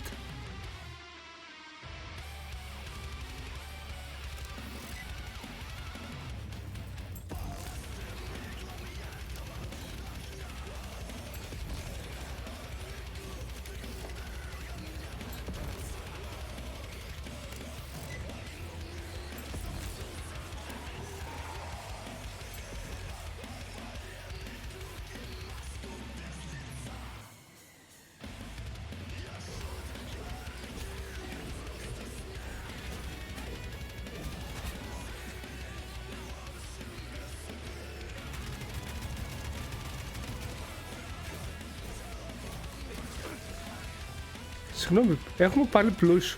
Συγγνώμη, έχουμε πάλι πλούς.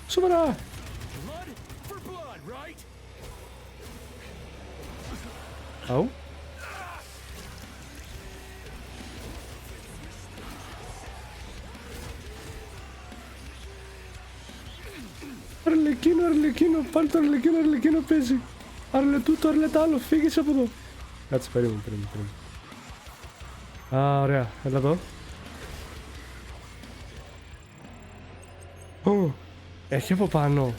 Σοβαρά. Αου. Αρλεκίνο, πάλι το αρλεκίνο παίζει. Αρλετούτο, αρλετάλο, φύγεις από εδώ. Κάτσε, περίμενε. Α, ωραία, έλα εδώ. Έχει από πάνω.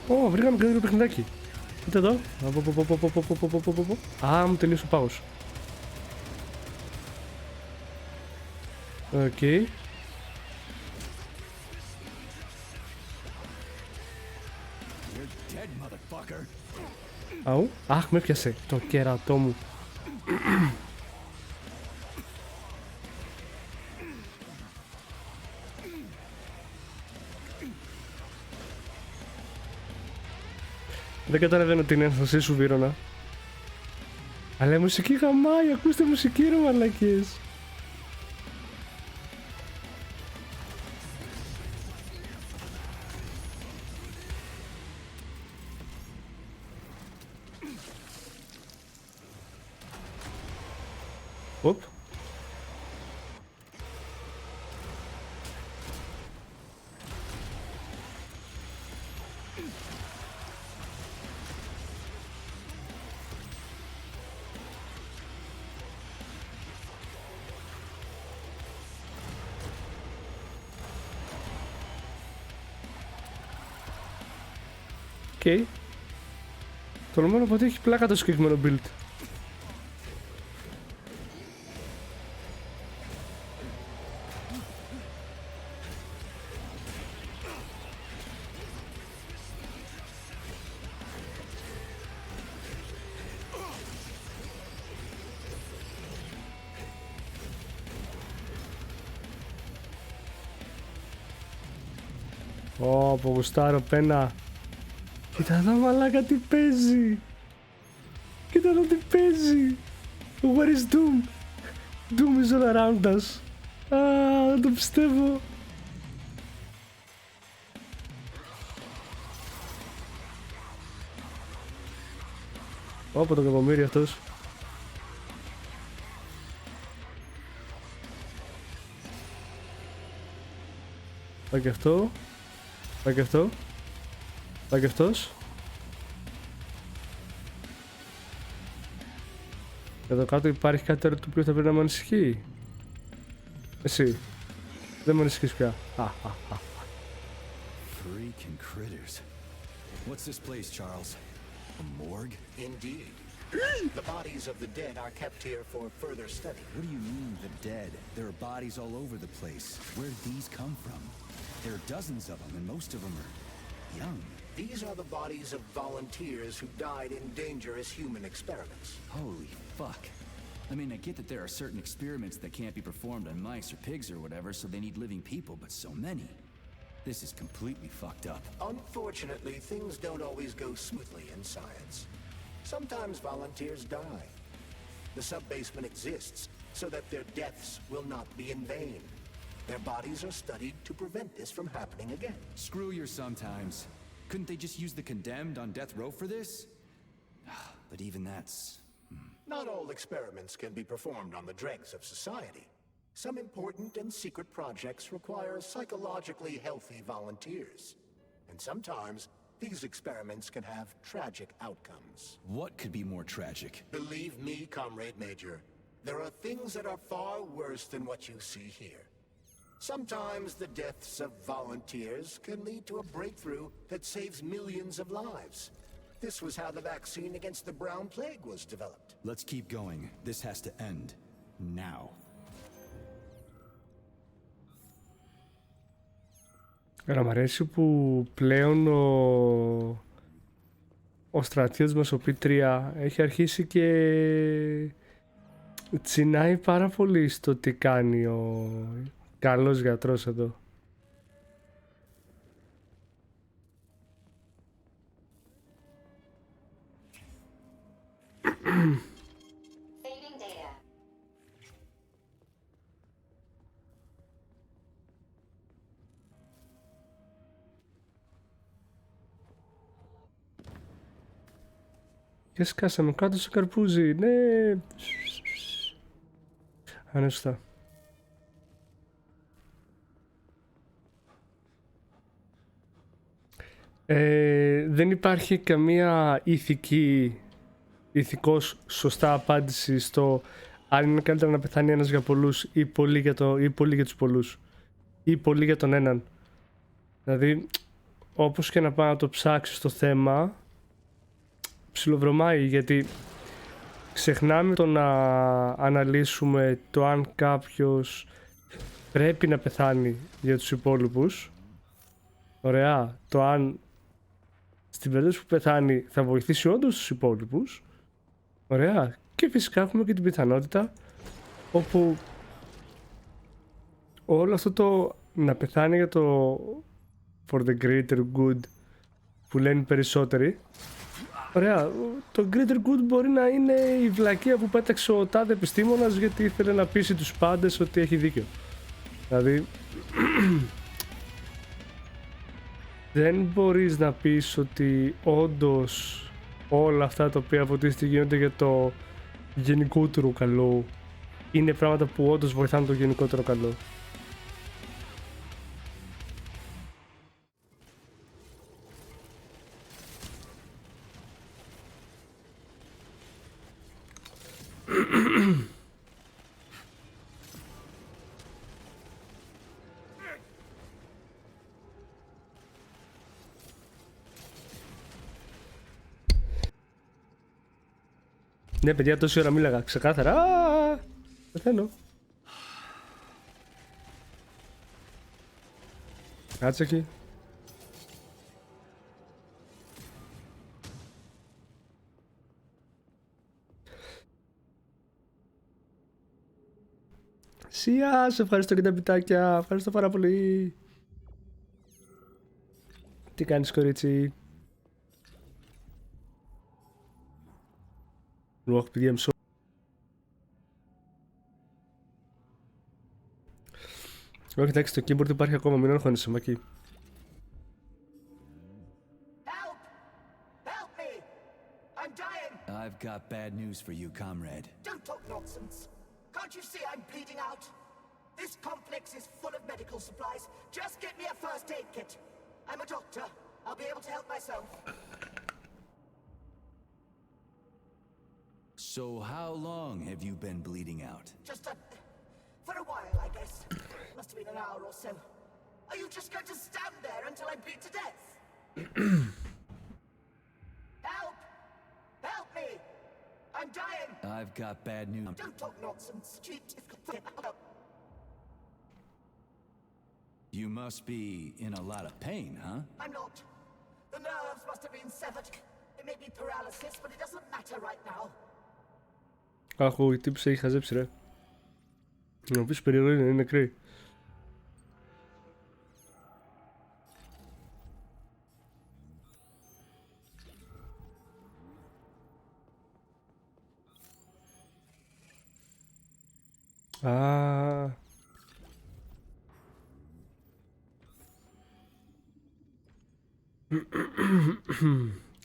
Ω, βρήκαμε καινούριο παιχνιδάκι. Κοίτα εδώ. Α, μου τελείωσε ο πάγος. Οκ. Αου. Αχ, με έπιασε το κερατό μου. Δεν καταλαβαίνω την ένστασή σου, Βίρονα. Αλλά η μουσική γαμάει, ακούστε μουσική ρε μαλακίες. Οπ. Τολμώ να πω ότι έχει πλάκα το συγκεκριμένο build. Πω γουστάρω πένα. Κοίτα εδώ μαλάκα τι παίζει. Κοίτα εδώ τι παίζει. Where is Doom? Doom is all around us. Δεν το πιστεύω. Όπο το κακομοίρι αυτός. Πάει και αυτό. Πάει και αυτό. Πάει και αυτός. Εδώ κάτω υπάρχει κάτι το οποίο θα πρέπει να με ανησυχεί. Εσύ. Δεν με ανησυχείς πια. Freaking critters. What's this place, Charles? A morgue? Indeed. The bodies of the dead are kept here for further study. What do you mean, the dead? There are bodies all over the place. Where did these come from? There are dozens of them, and most of them are young. These are the bodies of volunteers who died in dangerous human experiments. Holy fuck. I mean, I get that there are certain experiments that can't be performed on mice or pigs or whatever, so they need living people, but so many. This is completely fucked up. Unfortunately, things don't always go smoothly in science. Sometimes volunteers die. The sub-basement exists so that their deaths will not be in vain. Their bodies are studied to prevent this from happening again. Screw your sometimes. Couldn't they just use the condemned on death row for this? But even that's... Not all experiments can be performed on the dregs of society. Some important and secret projects require psychologically healthy volunteers. And sometimes these experiments can have tragic outcomes. What could be more tragic? Believe me, Comrade Major, there are things that are far worse than what you see here. Sometimes the deaths of volunteers can lead to a breakthrough that saves millions of lives. This was how the vaccine against the brown plague was developed. Let's keep going. This has to end. Now. Μ' αρέσει που πλέον ο στρατιώτης μας, ο P3, έχει αρχίσει και τσινάει πάρα πολύ στο τι κάνει ο καλός γιατρός εδώ. Saving data. Και σκάσαμε κάτω στο καρπούζι, ναι. Ναι, σωστά. Δεν υπάρχει καμία ηθικός σωστά απάντηση στο αν είναι καλύτερα να πεθάνει ένας για πολλούς ή πολύ για τους πολλούς ή πολύ για τον έναν. Δηλαδή, όπως και να πάω να το ψάξεις το θέμα, ψιλοβρωμάει, γιατί ξεχνάμε το να αναλύσουμε το αν κάποιος πρέπει να πεθάνει για τους υπόλοιπους. Ωραία, το αν στην περίπτωση που πεθάνει θα βοηθήσει όντως τους υπόλοιπους. Ωραία, και φυσικά έχουμε και την πιθανότητα όπου όλο αυτό το να πεθάνει για το for the greater good που λένε περισσότεροι. Ωραία, το greater good μπορεί να είναι η βλακεία που πέταξε ο τάδε επιστήμονας γιατί ήθελε να πείσει τους πάντες ότι έχει δίκιο. Δηλαδή δεν μπορείς να πεις ότι όντως όλα αυτά τα οποία αποτίθεται γίνονται για το γενικότερο καλό είναι πράγματα που όντως βοηθάνε το γενικότερο καλό. Ναι, παιδιά, τόση ώρα μίλαγα. Ξεκάθαρα. Πεθαίνω. Κάτσε εκεί. Σιά, σε ευχαριστώ και τα πιτάκια. Ευχαριστώ πάρα πολύ. Τι κάνεις, κορίτσι? Όχι, παιδιά, μισό. Όχι, εντάξει, το keyboard υπάρχει ακόμα, μην αγχώνεσαι, Μακί. Help! Help me! I'm dying! I've got bad news for you, comrade. Don't talk nonsense. Can't you see I'm bleeding out? This complex is full of medical supplies. Just get me a first aid kit. I'm a doctor. I'll be able to help myself. So how long have you been bleeding out? For a while, I guess. Must have been an hour or so. Are you just going to stand there until I bleed to death? Help! Help me! I'm dying! I've got bad news. Don't talk nonsense. You must be in a lot of pain, huh? I'm not. The nerves must have been severed. It may be paralysis, but it doesn't matter right now. Αχ, η τύψη έχει χαζέψει, ρε. Να μου πεις περίεργο είναι νεκρή.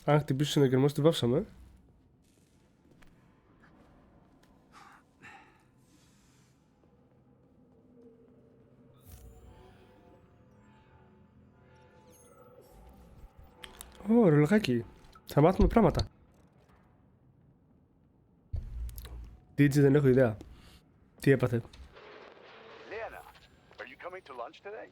Αν χτυπήσει ο συναγερμός, τη βάψαμε. Ω, ρολογάκι. Θα μάθουμε πράγματα. DJ, δεν έχω ιδέα. Τι έπαθε? Lena, are you coming to lunch today?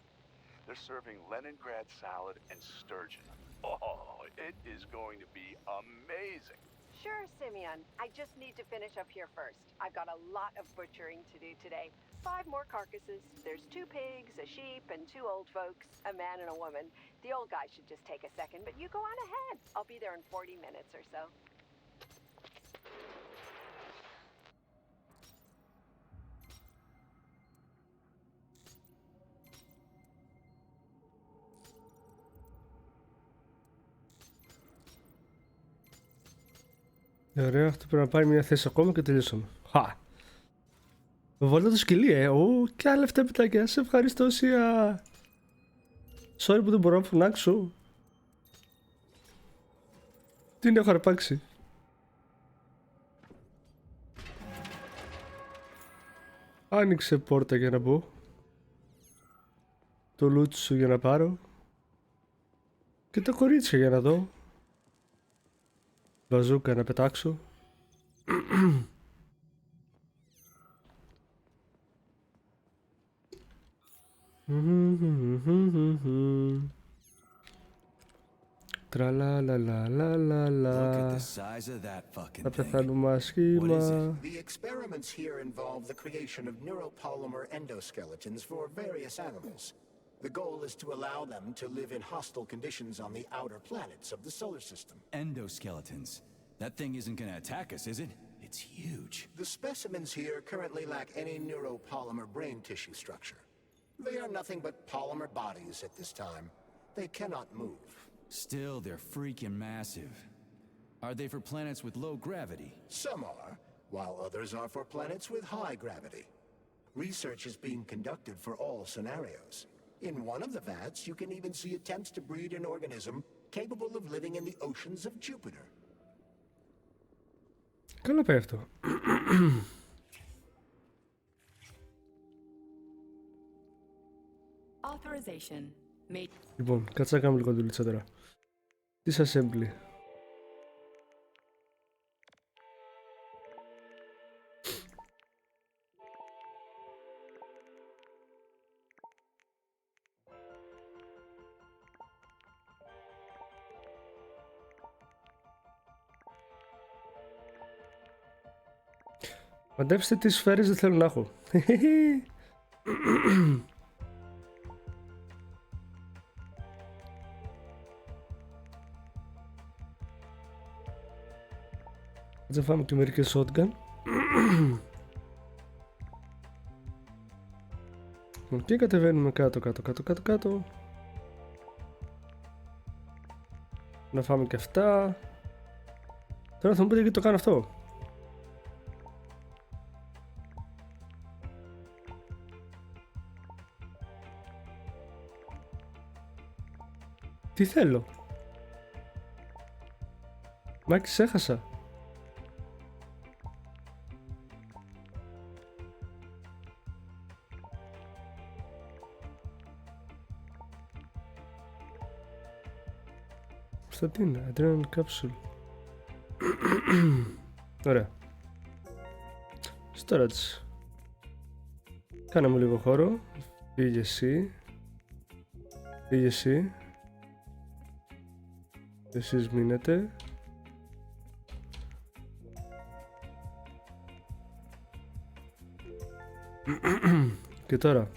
They're serving Leningrad salad and sturgeon. Oh, it is going to be amazing. Sure, Simeon. I just need to finish up here first. I've got a lot of butchering to do today. 5 more carcasses. There's 2 pigs, a sheep, and 2 old folks, a man and a woman. The old guy should just take a second, but you go on ahead. I'll be there in 40 minutes or so. Ωραία, αυτό πρέπει να πάρει μια θέση ακόμα και τελειώσαμε. Χα! Βάλτε το σκυλί, Ω, και άλλα 7 πιτάκια. Σε ευχαριστώ, Σία. Sorry που δεν μπορώ να φωνάξω. Την έχω αρπάξει. Άνοιξε πόρτα για να μπω. Το loot σου για να πάρω. Και τα κορίτσια για να δω. Μπαζούκα να πετάξω. Τραλαλαλαλαλα. Θα πεθάνουμε ασχήμα. The experiments here involve the creation of neuropolymer endoskeletons for various animals. The goal is to allow them to live in hostile conditions on the outer planets of the solar system. Endoskeletons. That thing isn't gonna attack us, is it? It's huge. The specimens here currently lack any neuropolymer brain tissue structure. They are nothing but polymer bodies at this time. They cannot move. Still, they're freaking massive. Are they for planets with low gravity? Some are, while others are for planets with high gravity. Research is being conducted for all scenarios. In one of the vats, you can even see attempts to breed an organism capable of living in the oceans of Jupiter. Καλά πάει αυτό. Λοιπόν, κάτσε να κάνουμε λίγο δουλειά τώρα. Disassembly. Μαντέψτε τι σφαίρες δεν θέλω να έχω. Θα φάμε και μερικές shotgun. Και κατεβαίνουμε κάτω. Να φάμε και αυτά. Τώρα θα μου πείτε γιατί το κάνω αυτό. Τι θέλω. Μάκης, έχασα. Στα τι είναι, adrenaline capsule. Ωραία. Storage. Κάναμε λίγο χώρο. Φύγε εσύ. Φύγε εσύ. Εσείς μείνετε. Και τώρα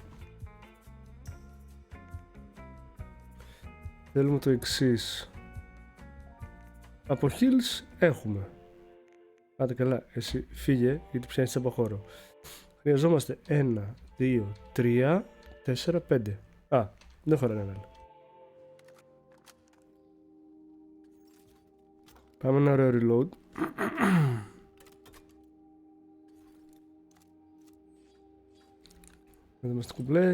θέλουμε το εξής. Από heals έχουμε. Άντε καλά, εσύ φύγε γιατί πιάνεις από χώρο. Χρειαζόμαστε 1, 2, 3, 4, 5. Α, δεν χωράνε ένα άλλο. Πάμε ένα ωραίο reload. Εδώ είμαστε κουμπλέ.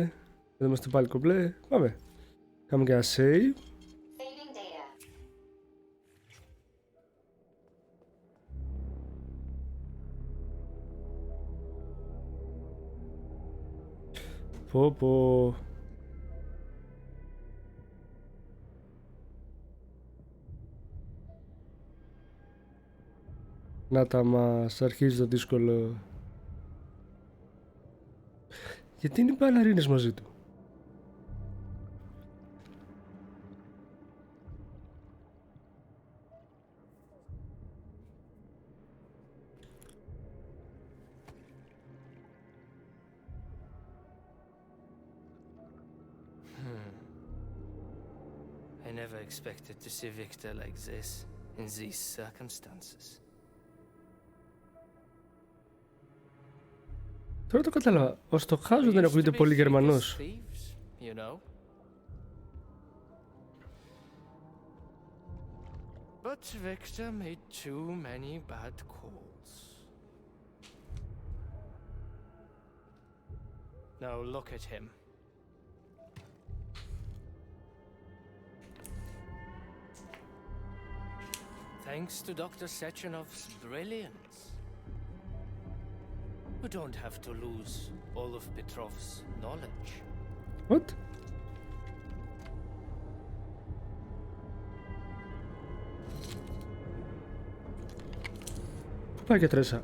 Εδώ είμαστε πάλι κουμπλέ. Πάμε. Κάνουμε και ένα save. Saving data. Πω. Να τα μας αρχίζει το δύσκολο. Γιατί είναι οι μπαλαρίνες μαζί του. I never expected to see Victor like this, in these circumstances. Τώρα το κατάλαβα. Ο Στοχάζο δεν ακούγεται πολύ Γερμανός. You know? But Victor made too many bad calls. Now look at him. Thanks to Dr. Sechenov's brilliance, we don't have to lose all of Petrov's knowledge. What? Πού πάει και τρέσα.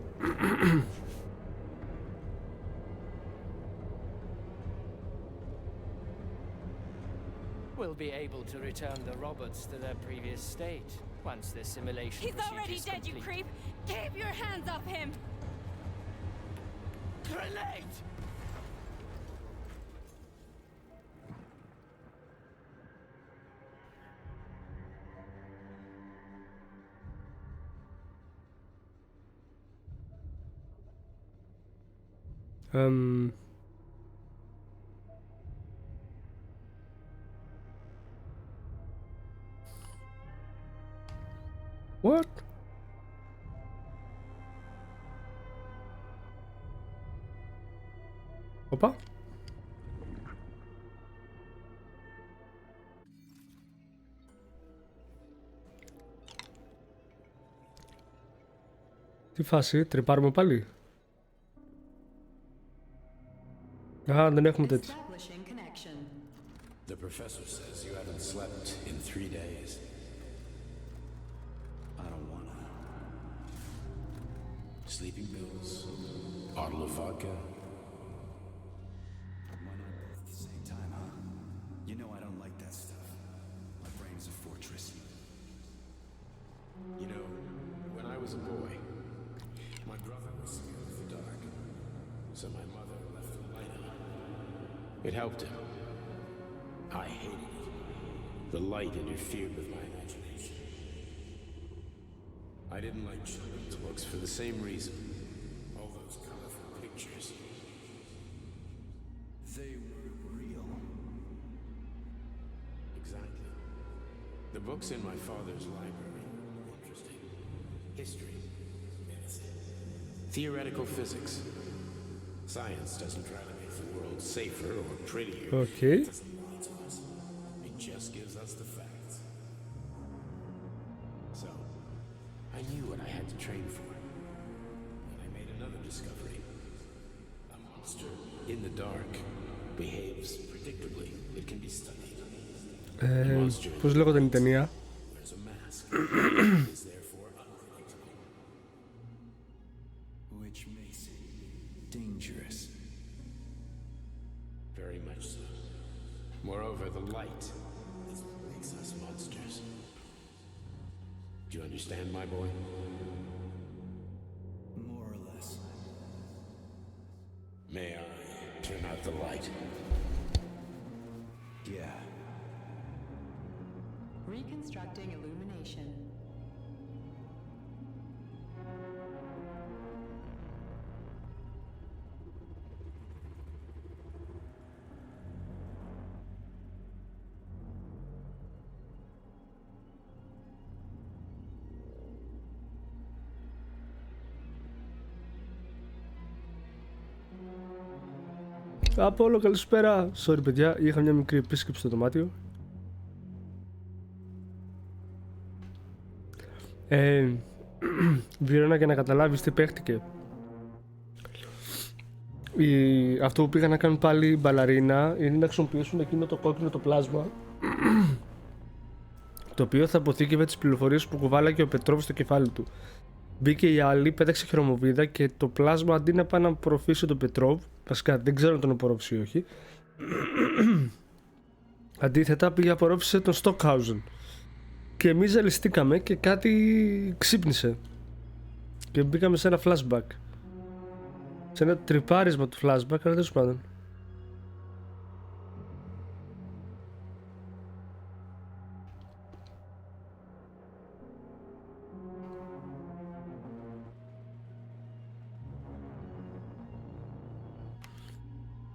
We'll be able to return the robots to their previous state once the simulation He's already procedure is dead, you complete. creep! Keep your hands off him! Grenade! What? Οπα. Τι φάση, τρυπάρουμε πάλι. Α, δεν έχουμε τέτοιο. The professor says you haven't slept in 3 days. I don't wanna. Sleeping pills, bottle of vodka. Why not both at the same time, huh? You know I don't like that stuff. My brain's a fortress. You know, when I was a boy, my brother was scared of the dark. so my mother left the light on. It helped him. I hated it. The light interfered with my imagination. I didn't like children's books for the same reason. All those colorful pictures. They were real. Exactly. The books in my father's library were interesting. History, medicine, theoretical physics. Science doesn't try to make the world safer or prettier. Okay. It doesn't lie to us. It just gives us the facts. So, I knew what I had to train for. And I made another discovery. A monster in the dark behaves predictably. It can be studied. Πώς λέγονταν η ταινία? There's a mask. Is therefore unpredictable. Which makes it dangerous. Very much so. Moreover, the light is what makes us monsters. Do you understand, my boy? More or less. May I turn out the light? Yeah. Reconstructing illumination. Απόλο, καλησπέρα. Sorry παιδιά, είχα μια μικρή επίσκεψη στο δωμάτιο. Βιρώνα, για να καταλάβεις τι παίχτηκε. Αυτό που πήγαν να κάνουν πάλι η μπαλαρίνα είναι να χρησιμοποιήσουν εκείνο το κόκκινο το πλάσμα το οποίο θα αποθήκευε τις πληροφορίες που κουβάλαγε ο Πετρόβ στο κεφάλι του. Μπήκε η άλλη, πέταξε χρωμοβίδα και το πλάσμα αντί να πάει να απορροφήσει τον Πετρόβ, βασικά δεν ξέρω αν τον απορρόφησε ή όχι, αντίθετα πήγε απορρόφησε τον Στοκχάουζεν. Και εμείς ζαλιστήκαμε και κάτι ξύπνησε. Και μπήκαμε σε ένα flashback. Σε ένα τρυπάρισμα του flashback, αλλά τέλος πάντων.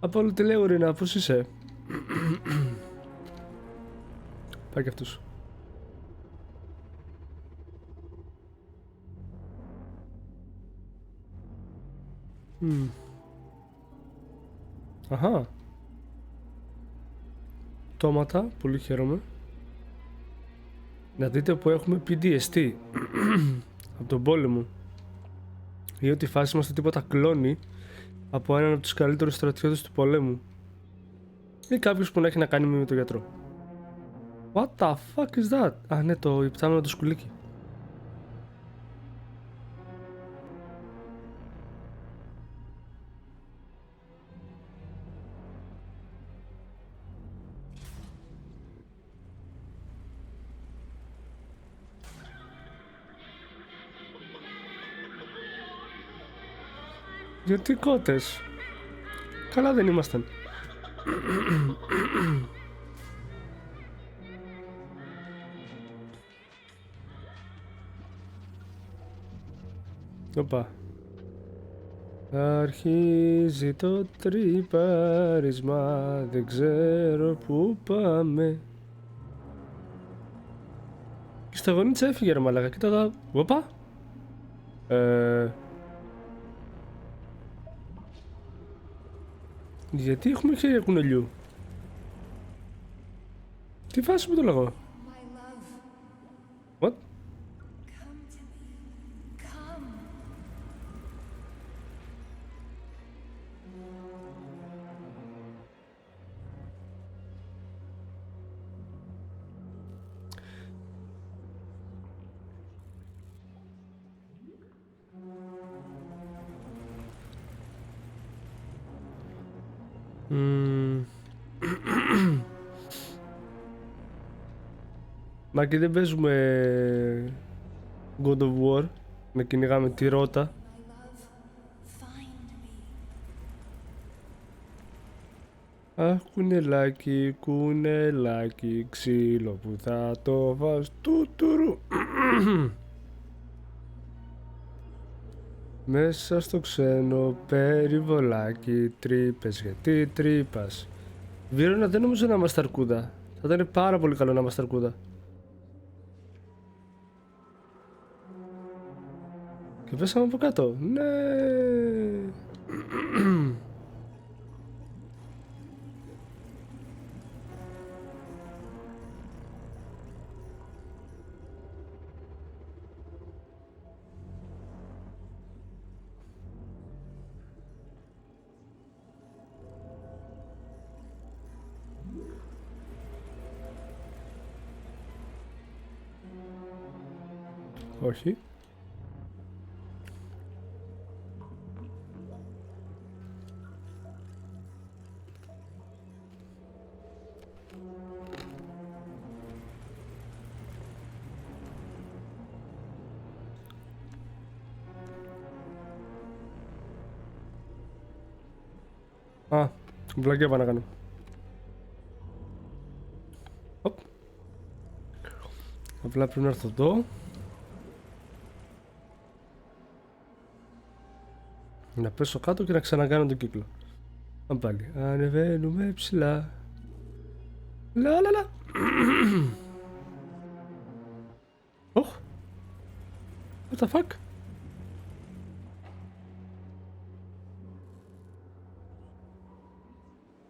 Απόλυτα, τι λέω, Ρίνα, πώς είσαι? Πάει και αυτός. Αχα. Τόματα, πολύ χαίρομαι. Να δείτε που έχουμε PTSD από τον πόλεμο. Ή ότι η φάση είμαστε τίποτα κλόνη από έναν από τους καλύτερους στρατιώτες του πολέμου. Ή κάποιος που να έχει να κάνει με τον γιατρό. What the fuck is that? Α, ναι, το υπτάμενο το σκουλίκι. Γιατί κότες? Καλά δεν ήμασταν. Οπα. Αρχίζει το τρυπάρισμα, δεν ξέρω πού πάμε. Η σταγονίτσα έφυγε ρε μαλάκα, κοίτα εδώ. Οπα. Γιατί έχουμε χέρια κουνελιού? Τι φάση με το λέγω? What? Μα και δεν παίζουμε God of War να κυνηγάμε τη ρότα. Αχ, κουνελάκι, κουνελάκι, ξύλο που θα το βάζ τουτουρου. Μέσα στο ξένο περιβολάκι, τρύπες γιατί τρύπας. Βίρονα δεν νομίζω να είμαστε αρκούδα. Θα ήταν πάρα πολύ καλό να είμαστε αρκούδα. Και πέσαμε από κάτω. Ναι. Όχι. Α, βλακιά πάω να κάνω. Οπ. Απλά πρέπει να έρθω εδώ. Να πέσω κάτω και να ξανακάνω τον κύκλο. Αν πάλι. Ανεβαίνουμε ψηλά. Λα. Οχ. What the fuck.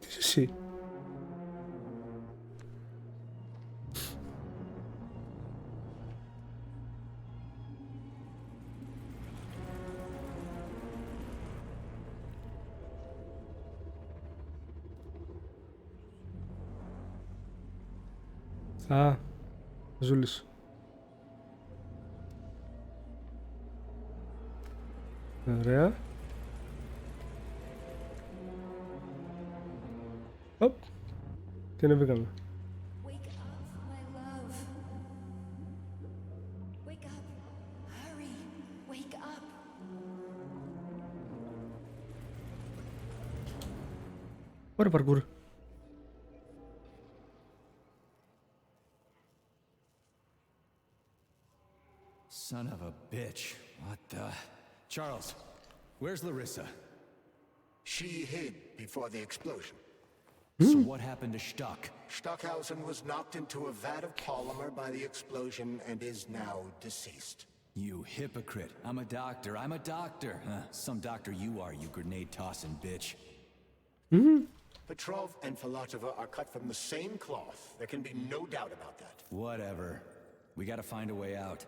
Τι είσαι εσύ. Α, Ζούλης. Ωραία. Οπ. Τι ανεβήκαμε. Wake up, my love. Wake up. Hurry. Wake up. Ωραία παρκούρ. Son of a bitch. What the... Charles, where's Larissa? She hid before the explosion. So what happened to Stock? Stockhausen was knocked into a vat of polymer by the explosion and is now deceased. You hypocrite. I'm a doctor. I'm a doctor. Huh, some doctor you are, you grenade-tossing bitch. Petrov and Filatova are cut from the same cloth. There can be no doubt about that. Whatever. We gotta find a way out.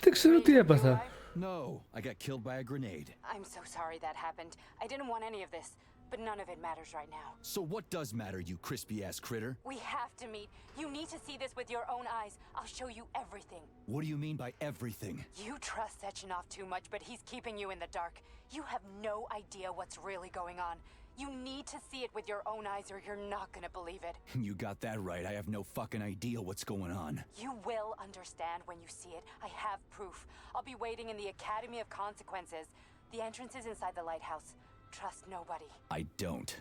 Δεν ξέρω τι έπαθα. No, I got killed by a grenade. I'm so sorry that happened. I didn't want any of this, but none of it matters right now. So what does matter, you crispy-ass critter? We have to meet. You need to see this with your own eyes. I'll show you everything. What do you mean by everything? You trust Sechenov too much, but he's keeping you in the dark. You have no idea what's really going on. You need to see it with your own eyes or you're not gonna believe it. You got that right. I have no fucking idea what's going on. You will understand when you see it. I have proof. I'll be waiting in the Academy of Consequences. The entrance is inside the lighthouse. Trust nobody. I don't.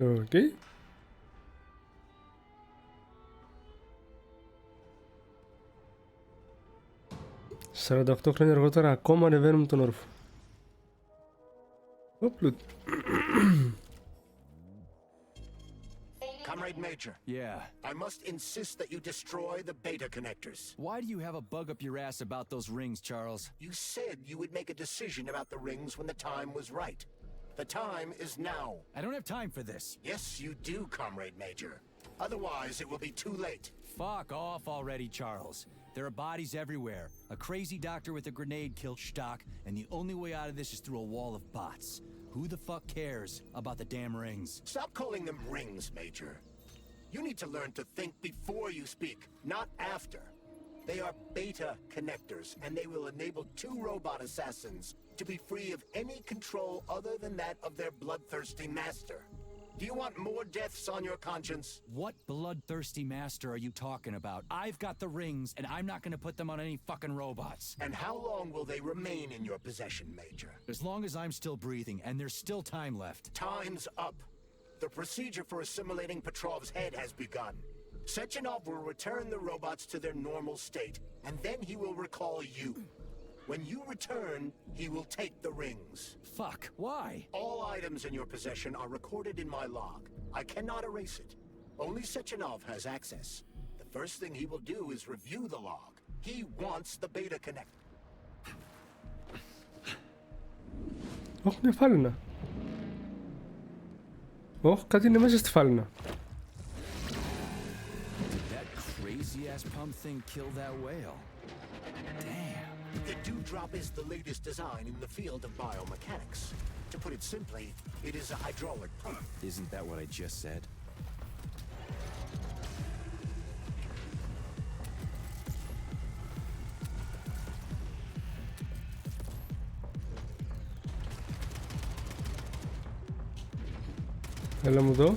Okay. «48 χρόνια αργότερα ακόμα ανεβαίνουμε τον όροφο». Οπλουτ. Comrade Major. Yeah. I must insist that you destroy the beta connectors. Why do you have a bug up your ass about those rings, Charles? You said you would make a decision about the rings when the time was right. The time is now. I don't have time for this. Yes, you do, Comrade Major. Otherwise, it will be too late. Fuck off already, Charles. There are bodies everywhere. A crazy doctor with a grenade killed Stock, and the only way out of this is through a wall of bots. Who the fuck cares about the damn rings? Stop calling them rings, Major. You need to learn to think before you speak, not after. They are beta connectors, and they will enable 2 robot assassins to be free of any control other than that of their bloodthirsty master. Do you want more deaths on your conscience? What bloodthirsty master are you talking about? I've got the rings, and I'm not gonna put them on any fucking robots. And how long will they remain in your possession, Major? As long as I'm still breathing, and there's still time left. Time's up. The procedure for assimilating Petrov's head has begun. Sechenov will return the robots to their normal state, and then he will recall you. When you return, he will take the rings. Fuck, why? All items in your possession are recorded in my log. I cannot erase it. Only Sechenov has access. The first thing he will do is review the log. He wants the beta connect. Όχι, μια φάλαινα. Όχι, κάτι είναι μέσα στη φάλαινα. Crazy-ass pump thing kill that whale. Damn. The dewdrop is the latest design in the field of biomechanics. To put it simply, it is a hydraulic pump. Isn't that what I just said? Έλα μου εδώ.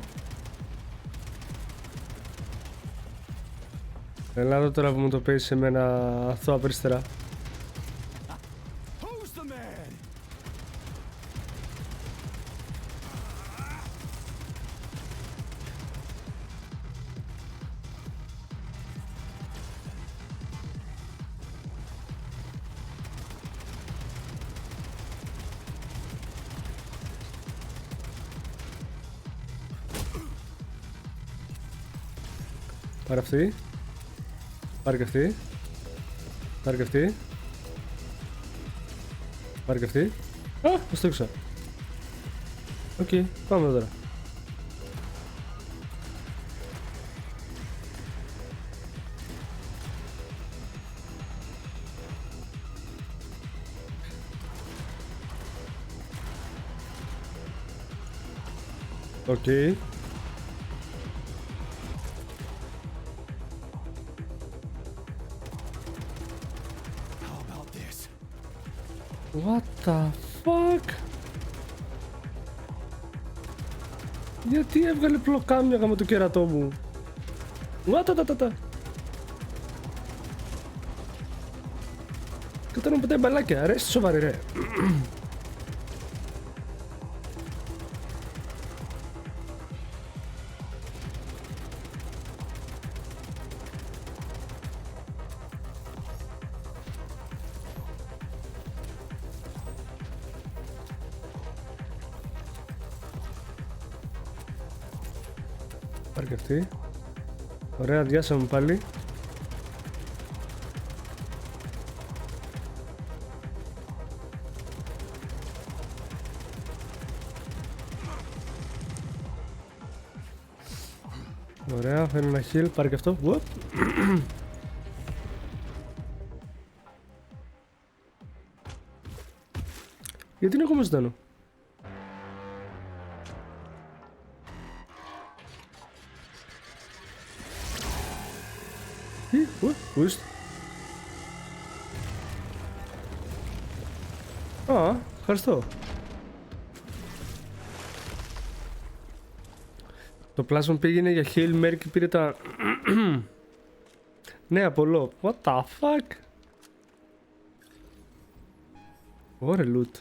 Έλα εδώ τώρα που μου το παίζει σε μένα αθώα περιστερά. Πάρε αυτή. Πάρε και αυτή. Πάρε και αυτή. Πάρε και αυτή. Α, πώς το έξα. Οκ, πάμε εδώ τώρα. Οκ. What the fuck? Γιατί έβγαλε πλοκάμια γάμο το κερατό μου? Ουατατατατα. Κατάνομαι ποτέ μπαλάκια, ρε, στη σοβαρή ρε. Πάρε και αυτή. Ωραία, αδειάσαμε πάλι. Ωραία, φέρνει ένα heal, πάρε και αυτό. What? Γιατί είναι ακόμα ζωντανό? Πού είστε? Α, ευχαριστώ. Το πλάσμα πήγαινε για Hail Mary και πήρε τα... Ναι, Απολό. What the fuck? Ωραία loot.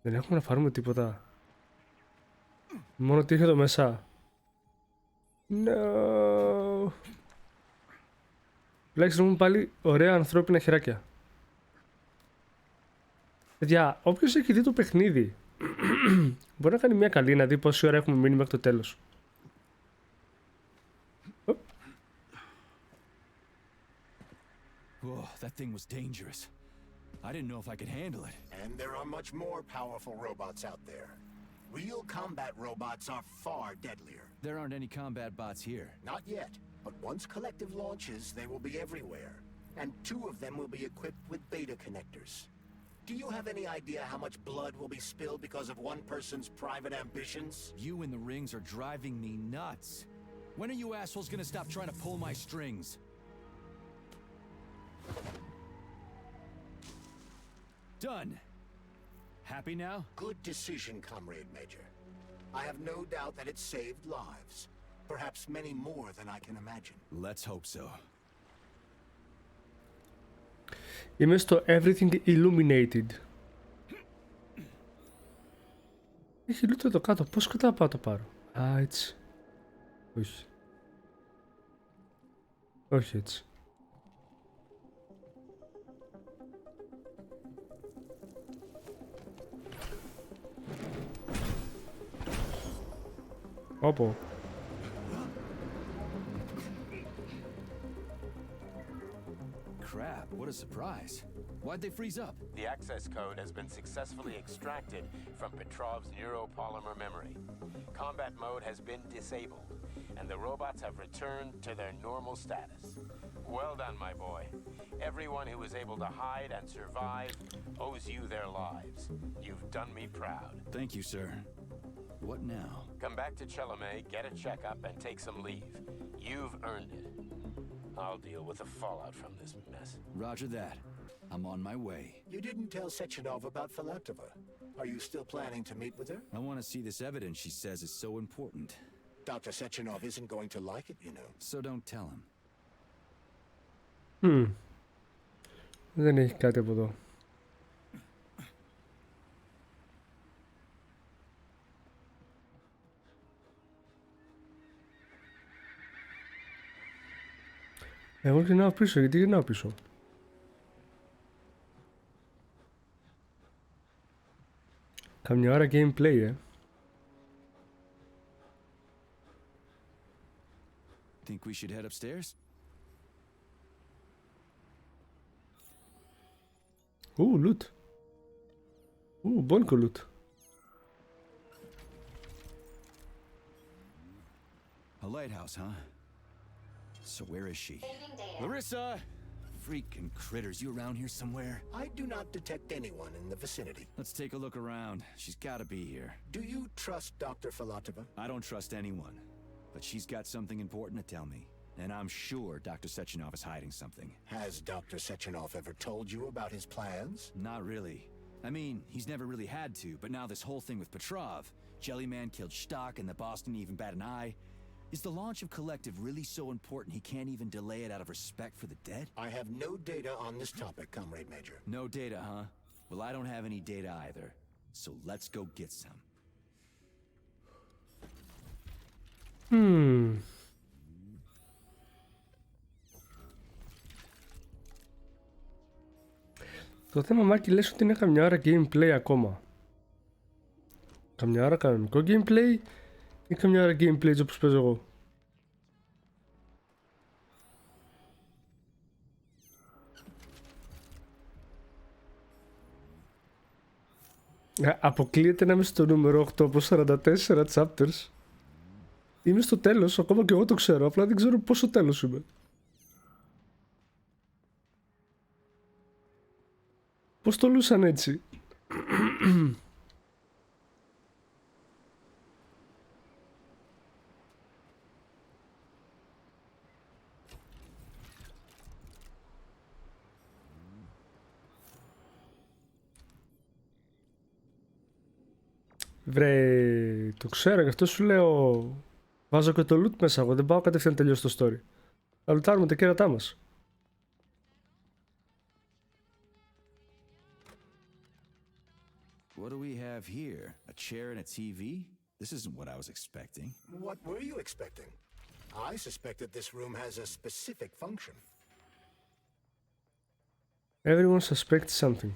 Δεν έχουμε να φάρουμε τίποτα. Μόνο τι είχε εδώ μέσα. No. Τουλάχιστον έχουμε πάλι ωραία ανθρώπινα χεράκια. Παιδιά, όποιος έχει δει το παιχνίδι μπορεί να κάνει μια καλή να δει πόση ώρα έχουμε μείνει μέχρι το τέλος. Whoa, that thing was dangerous. I didn't know if I could handle it. And there are much more powerful robots out there. Real combat robots are far deadlier. There aren't any combat bots here. Not yet, but once Collective launches, they will be everywhere. And 2 of them will be equipped with beta connectors. Do you have any idea how much blood will be spilled because of one person's private ambitions? You and the rings are driving me nuts. When are you assholes gonna stop trying to pull my strings? Done. Happy now? Good decision, Comrade Major. I have no doubt that it saved lives. Perhaps many more than I can imagine. Let's hope so. Είμαι στο Everything Illuminated. Έχει loot εδώ κάτω. Πώς κατά πάω το πάρω? Α, έτσι. Όχι. Όχι έτσι. Όπο. Crap, what a surprise. Why'd they freeze up? The access code has been successfully extracted from Petrov's neuropolymer memory. Combat mode has been disabled, and the robots have returned to their normal status. Well done, my boy. Everyone who was able to hide and survive owes you their lives. You've done me proud. Thank you, sir. What now? Come back to Chelomey, get a checkup, and take some leave. You've earned it. I'll deal with the fallout from this mess. Roger that. I'm on my way. You didn't tell Sechenov about Filatova. Are you still planning to meet with her? I want to see this evidence she says is so important. Dr. Sechenov isn't going to like it, you know. So don't tell him. Δεν έχει κάτι από εδώ. Εγώ γυρνάω πίσω. Γιατί γυρνάω πίσω? Καμιά ώρα gameplay, Think we should head upstairs? Loot. Μπόλικο loot. A lighthouse, huh? So where is she? Larissa! Freaking critters, you around here somewhere? I do not detect anyone in the vicinity. Let's take a look around. She's gotta be here. Do you trust Dr. Filatova? I don't trust anyone. But she's got something important to tell me. And I'm sure Dr. Sechenov is hiding something. Has Dr. Sechenov ever told you about his plans? Not really. I mean, he's never really had to, but now this whole thing with Petrov, Jellyman killed Stock and the boss didn't even bat an eye. Is the launch of Collective really so important he can't even delay it out of respect for the dead? I have no data on this topic, Comrade Major. No data, huh? Well, I don't have any data either. So let's go get some. Το θέμα, Μάκη, λες ότι είναι καμιά ώρα gameplay ακόμα. Καμιά ώρα κανονικό gameplay ή καμιά ώρα gameplay έτσι όπως παίζω εγώ? Αποκλείεται να είμαι στο νούμερο 8 από 44 chapters. Είμαι στο τέλος, ακόμα και εγώ το ξέρω, απλά δεν ξέρω πόσο τέλος είμαι. Πώς το λούσαν έτσι? Βρε, το ξέρω, γι' αυτό σου λέω. Βάζω και το loot μέσα, εγώ δεν πάω κατευθείαν να τελειώσω το story. Θα λουτάρουμε τα κέρατά μας. What do we have here? A chair and a TV? This isn't what I was expecting. What were you expecting? I suspect that this room has a specific function. Everyone suspects something.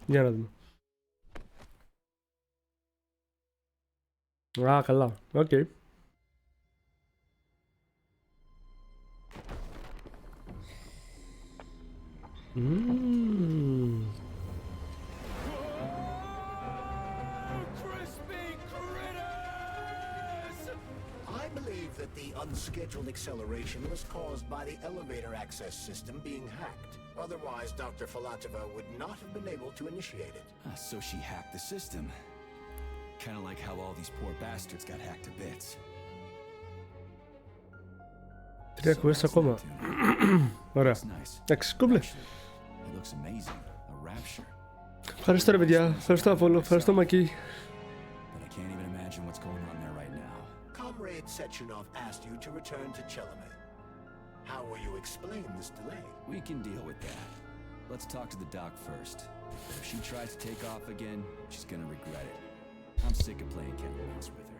Για να δούμε. Α, καλά. Οκ. I believe that the unscheduled acceleration was caused by the elevator access system being hacked. Otherwise, Dr. Filatova would not have been able to initiate it. So she hacked the system. Kind of like how all these poor bastards got hacked to bits. Τρία quests ακόμα. Ωραία. Εντάξει, κούμπλε. Ευχαριστώ ρε παιδιά. Ευχαριστώ Απόλλω. Ευχαριστώ Μακή. Comrade Sechenov asked you to return to Chelomey. How will you explain this delay? We can deal with that. Let's talk to the doc first. If she tries to take off again, she's gonna regret it. I'm sick of playing cat and mouse with her.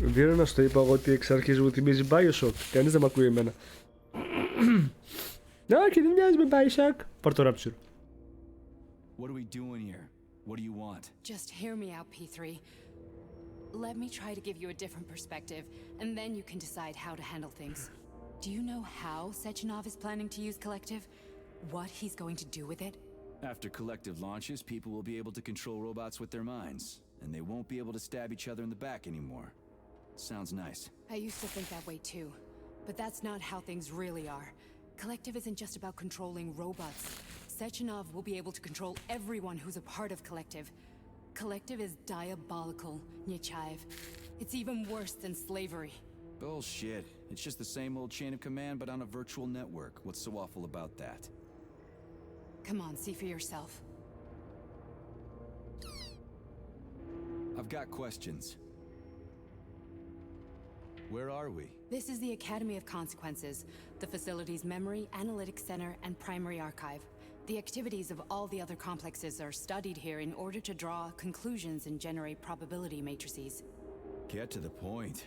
Δίνω να στο είπα εγώ ότι εξ αρχής μου θυμίζει Bioshock. Κανείς δεν μ' ακούει εμένα. Όχι, δεν μοιάζει με Bioshock. Πάρ' το Rapture. What are we doing here? What do you want? Just hear me out, P3. Let me try to give you a different perspective, and then you can decide how to handle things. Do you know how Sechenov is planning to use Collective? What he's going to do with it? After Collective launches, people will be able to control robots with their minds, and they won't be able to stab each other in the back anymore. Sounds nice. I used to think that way too, but that's not how things really are. Collective isn't just about controlling robots. Sechenov will be able to control everyone who's a part of Collective. Collective is diabolical, Nechayev. It's even worse than slavery. Bullshit. It's just the same old chain of command, but on a virtual network. What's so awful about that? Come on, see for yourself. I've got questions. Where are we? This is the Academy of Consequences, the facility's memory, analytics center, and primary archive. The activities of all the other complexes are studied here in order to draw conclusions and generate probability matrices. Get to the point.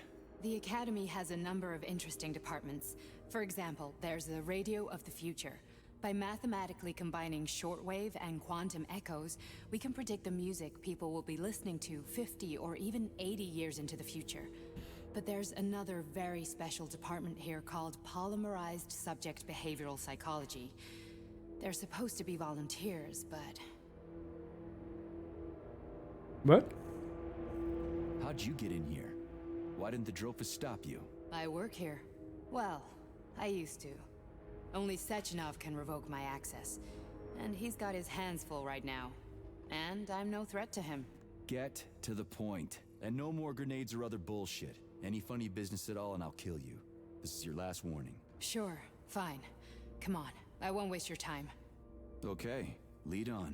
The Academy has a number of interesting departments. For example, there's the Radio of the Future. By mathematically combining shortwave and quantum echoes, we can predict the music people will be listening to 50 or even 80 years into the future. But there's another very special department here called Polymerized Subject Behavioral Psychology. They're supposed to be volunteers, but... What? How'd you get in here? Why didn't the Dropus stop you? I work here. Well, I used to. Only Sechenov can revoke my access. And he's got his hands full right now. And I'm no threat to him. Get to the point. And no more grenades or other bullshit. Any funny business at all and I'll kill you. This is your last warning. Sure, fine. Come on, I won't waste your time. Okay, lead on.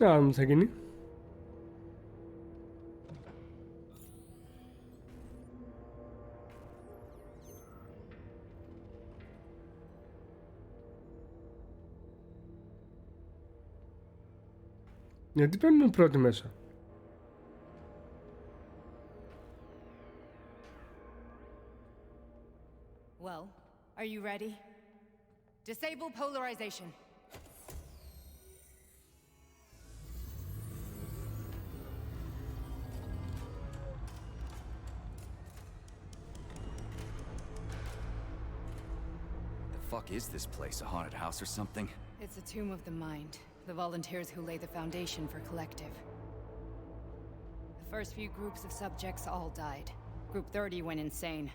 Α, θα γίνει. Γιατί παίρνουμε πρώτη μέσα? Well, are you ready? Disable polarization. The fuck is this place? A haunted house or something? It's a tomb of the mind. The volunteers who lay the foundation for Collective. The first few groups of subjects all died. Group 30 went insane.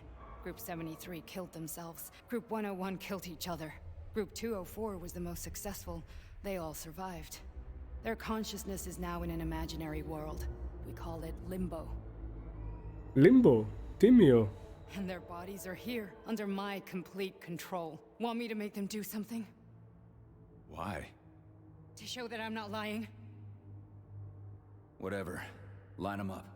Group 73 killed themselves. Group 101 killed each other. Group 204 was the most successful. They all survived. Their consciousness is now in an imaginary world. We call it Limbo. Limbo? Τίμιο. And their bodies are here, under my complete control. Want me to make them do something? Why? To show that I'm not lying? Whatever. Line them up.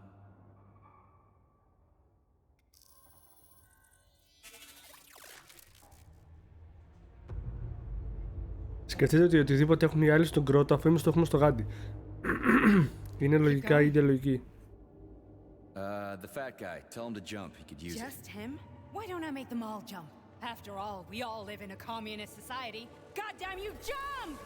Σκεφτείτε ότι οτιδήποτε έχουν οι άλλοι στον κρότο, αφού εμείς το έχουμε στο γάντι. Είναι λογικά ή ιδεολογική. The fat guy. Tell him to jump. He could use it. Just him? Why don't I make them all jump? After all, we all live in a communist society. God damn you, jump!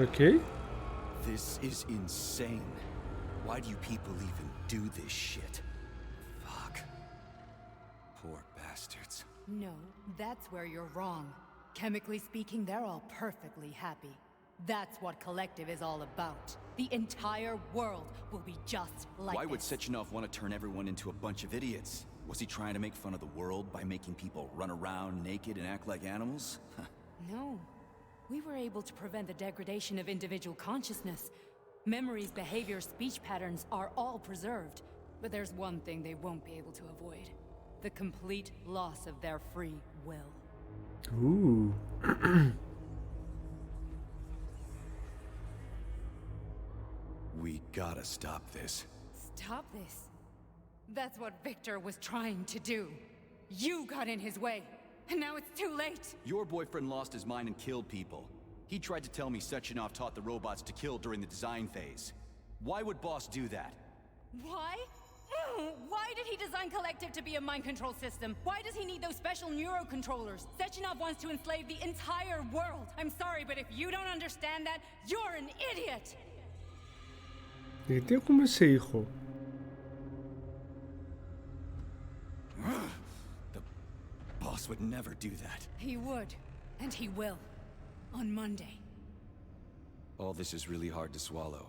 Okay. This is insane. Why do you people even do this shit? Fuck. Poor bastards. No, that's where you're wrong. Chemically speaking, they're all perfectly happy. That's what Collective is all about. The entire world will be just like Why would this. Sechenov want to turn everyone into a bunch of idiots? Was he trying to make fun of the world by making people run around naked and act like animals? No. We were able to prevent the degradation of individual consciousness. Memories, behaviors, speech patterns are all preserved. But there's one thing they won't be able to avoid. The complete loss of their free will. Ooh. We gotta stop this. Stop this. That's what Victor was trying to do. You got in his way, and now it's too late. Your boyfriend lost his mind and killed people. He tried to tell me Sechenov taught the robots to kill during the design phase. Why would Boss do that? Why? Why did he design Collective to be a mind control system? Why does he need those special neurocontrollers? Sechenov wants to enslave the entire world. I'm sorry, but if you don't understand that, you're an idiot! Γιατί έχουμε σε ήχο? The boss would never do that. He would, and he will. On Monday. All this is really hard to swallow.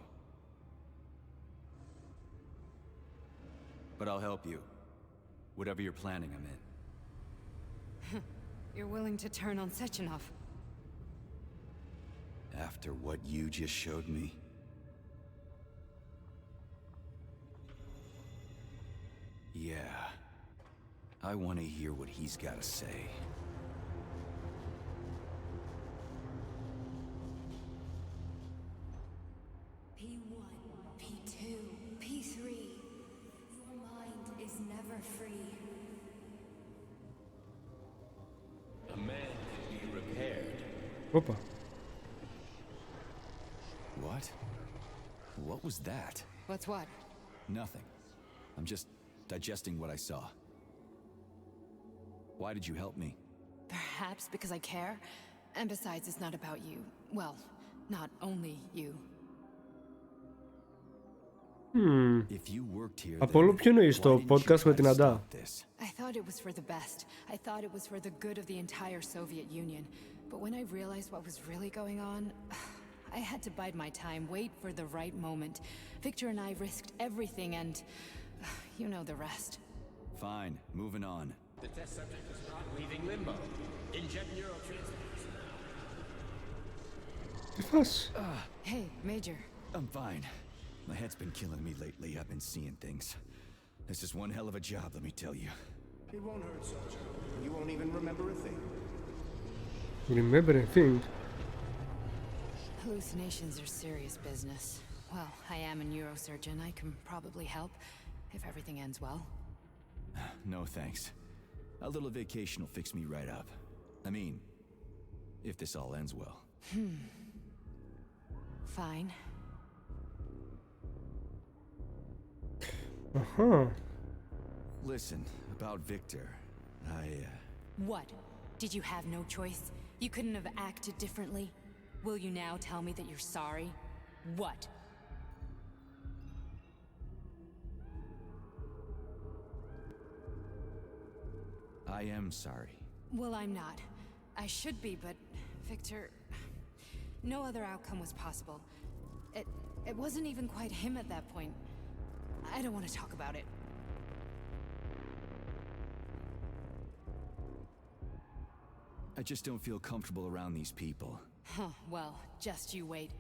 But I'll help you. Whatever you're planning, I'm in. You're willing to turn on Sechenov? After what you just showed me? Yeah. I want to hear what he's got to say. P1, P2, P3. Your mind is never free. A man can be repaired. Όπα. What? What was that? What's what? Nothing. I'm just digesting what I saw. Why did you help me? Perhaps because I care. And besides, it's not about you. Well, not only you. If you worked here, Απόλο, ποιο εννοείς το podcast με την Αντά? I thought it was for the best. I thought it was for the good of the entire Soviet Union. But when I realized what was really going on, I had to bide my time, wait for the right moment. Victor and I risked everything and you know the rest. Fine, moving on. The test subject is not leaving limbo. Inject neurotransmitters now. Τι φας? Hey, Major. I'm fine. My head's been killing me lately. I've been seeing things. This is one hell of a job, let me tell you. It won't hurt, soldier. You won't even remember a thing. Remember a thing? Hallucinations are serious business. Well, I am a neurosurgeon. I can probably help if everything ends well. No thanks. A little vacation will fix me right up. I mean, if this all ends well. Fine. Αχα. Listen, about Victor, What? Did you have no choice? You couldn't have acted differently? Will you now tell me that you're sorry? What? I am sorry. Well, I'm not. I should be, but Victor... No other outcome was possible. It wasn't even quite him at that point. I don't want to talk about it. I just don't feel comfortable around these people. Huh, well, just you wait.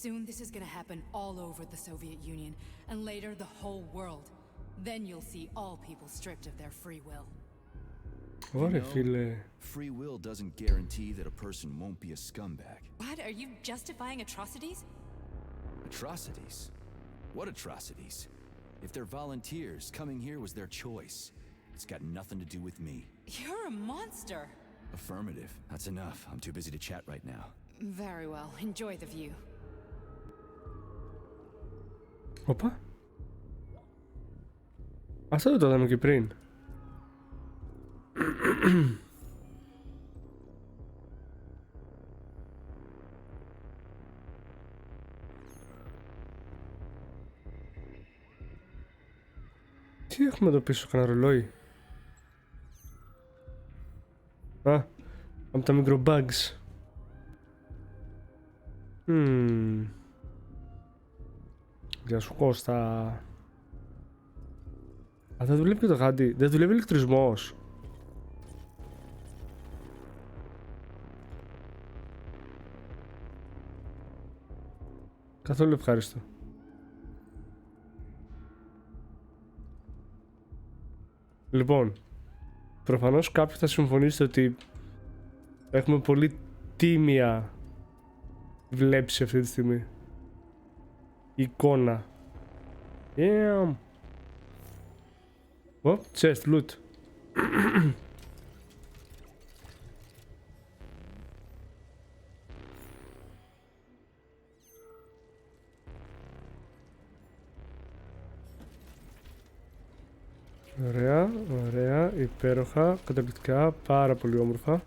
Soon this is gonna happen all over the Soviet Union, and later the whole world. Then you'll see all people stripped of their free will. Ωραία, φίλε. Free will doesn't guarantee that a person won't be a scumbag. What? Are you justifying atrocities? Atrocities? What atrocities? If they're volunteers, coming here was their choice. It's got nothing to do with me. You're a monster. Affirmative. That's enough. I'm too busy to chat right now. Very well. Enjoy the view. Όπα. Αυτό το είδαμε και πριν. Τι έχουμε εδώ πίσω, κανένα ρολόι? Α, από τα μικρομπάγκς. Γεια σου Κώστα. Α, δεν δουλεύει και το γάντι. Δεν δουλεύει ηλεκτρισμός. Καθόλου ευχάριστο. Λοιπόν, προφανώς κάποιοι θα συμφωνήσετε ότι έχουμε πολύ τίμια βλέψη αυτή τη στιγμή. Εικόνα. Yeah. Oh, chest, loot. Ωραία, ωραία, υπέροχα, καταπληκτικά, πάρα πολύ όμορφα.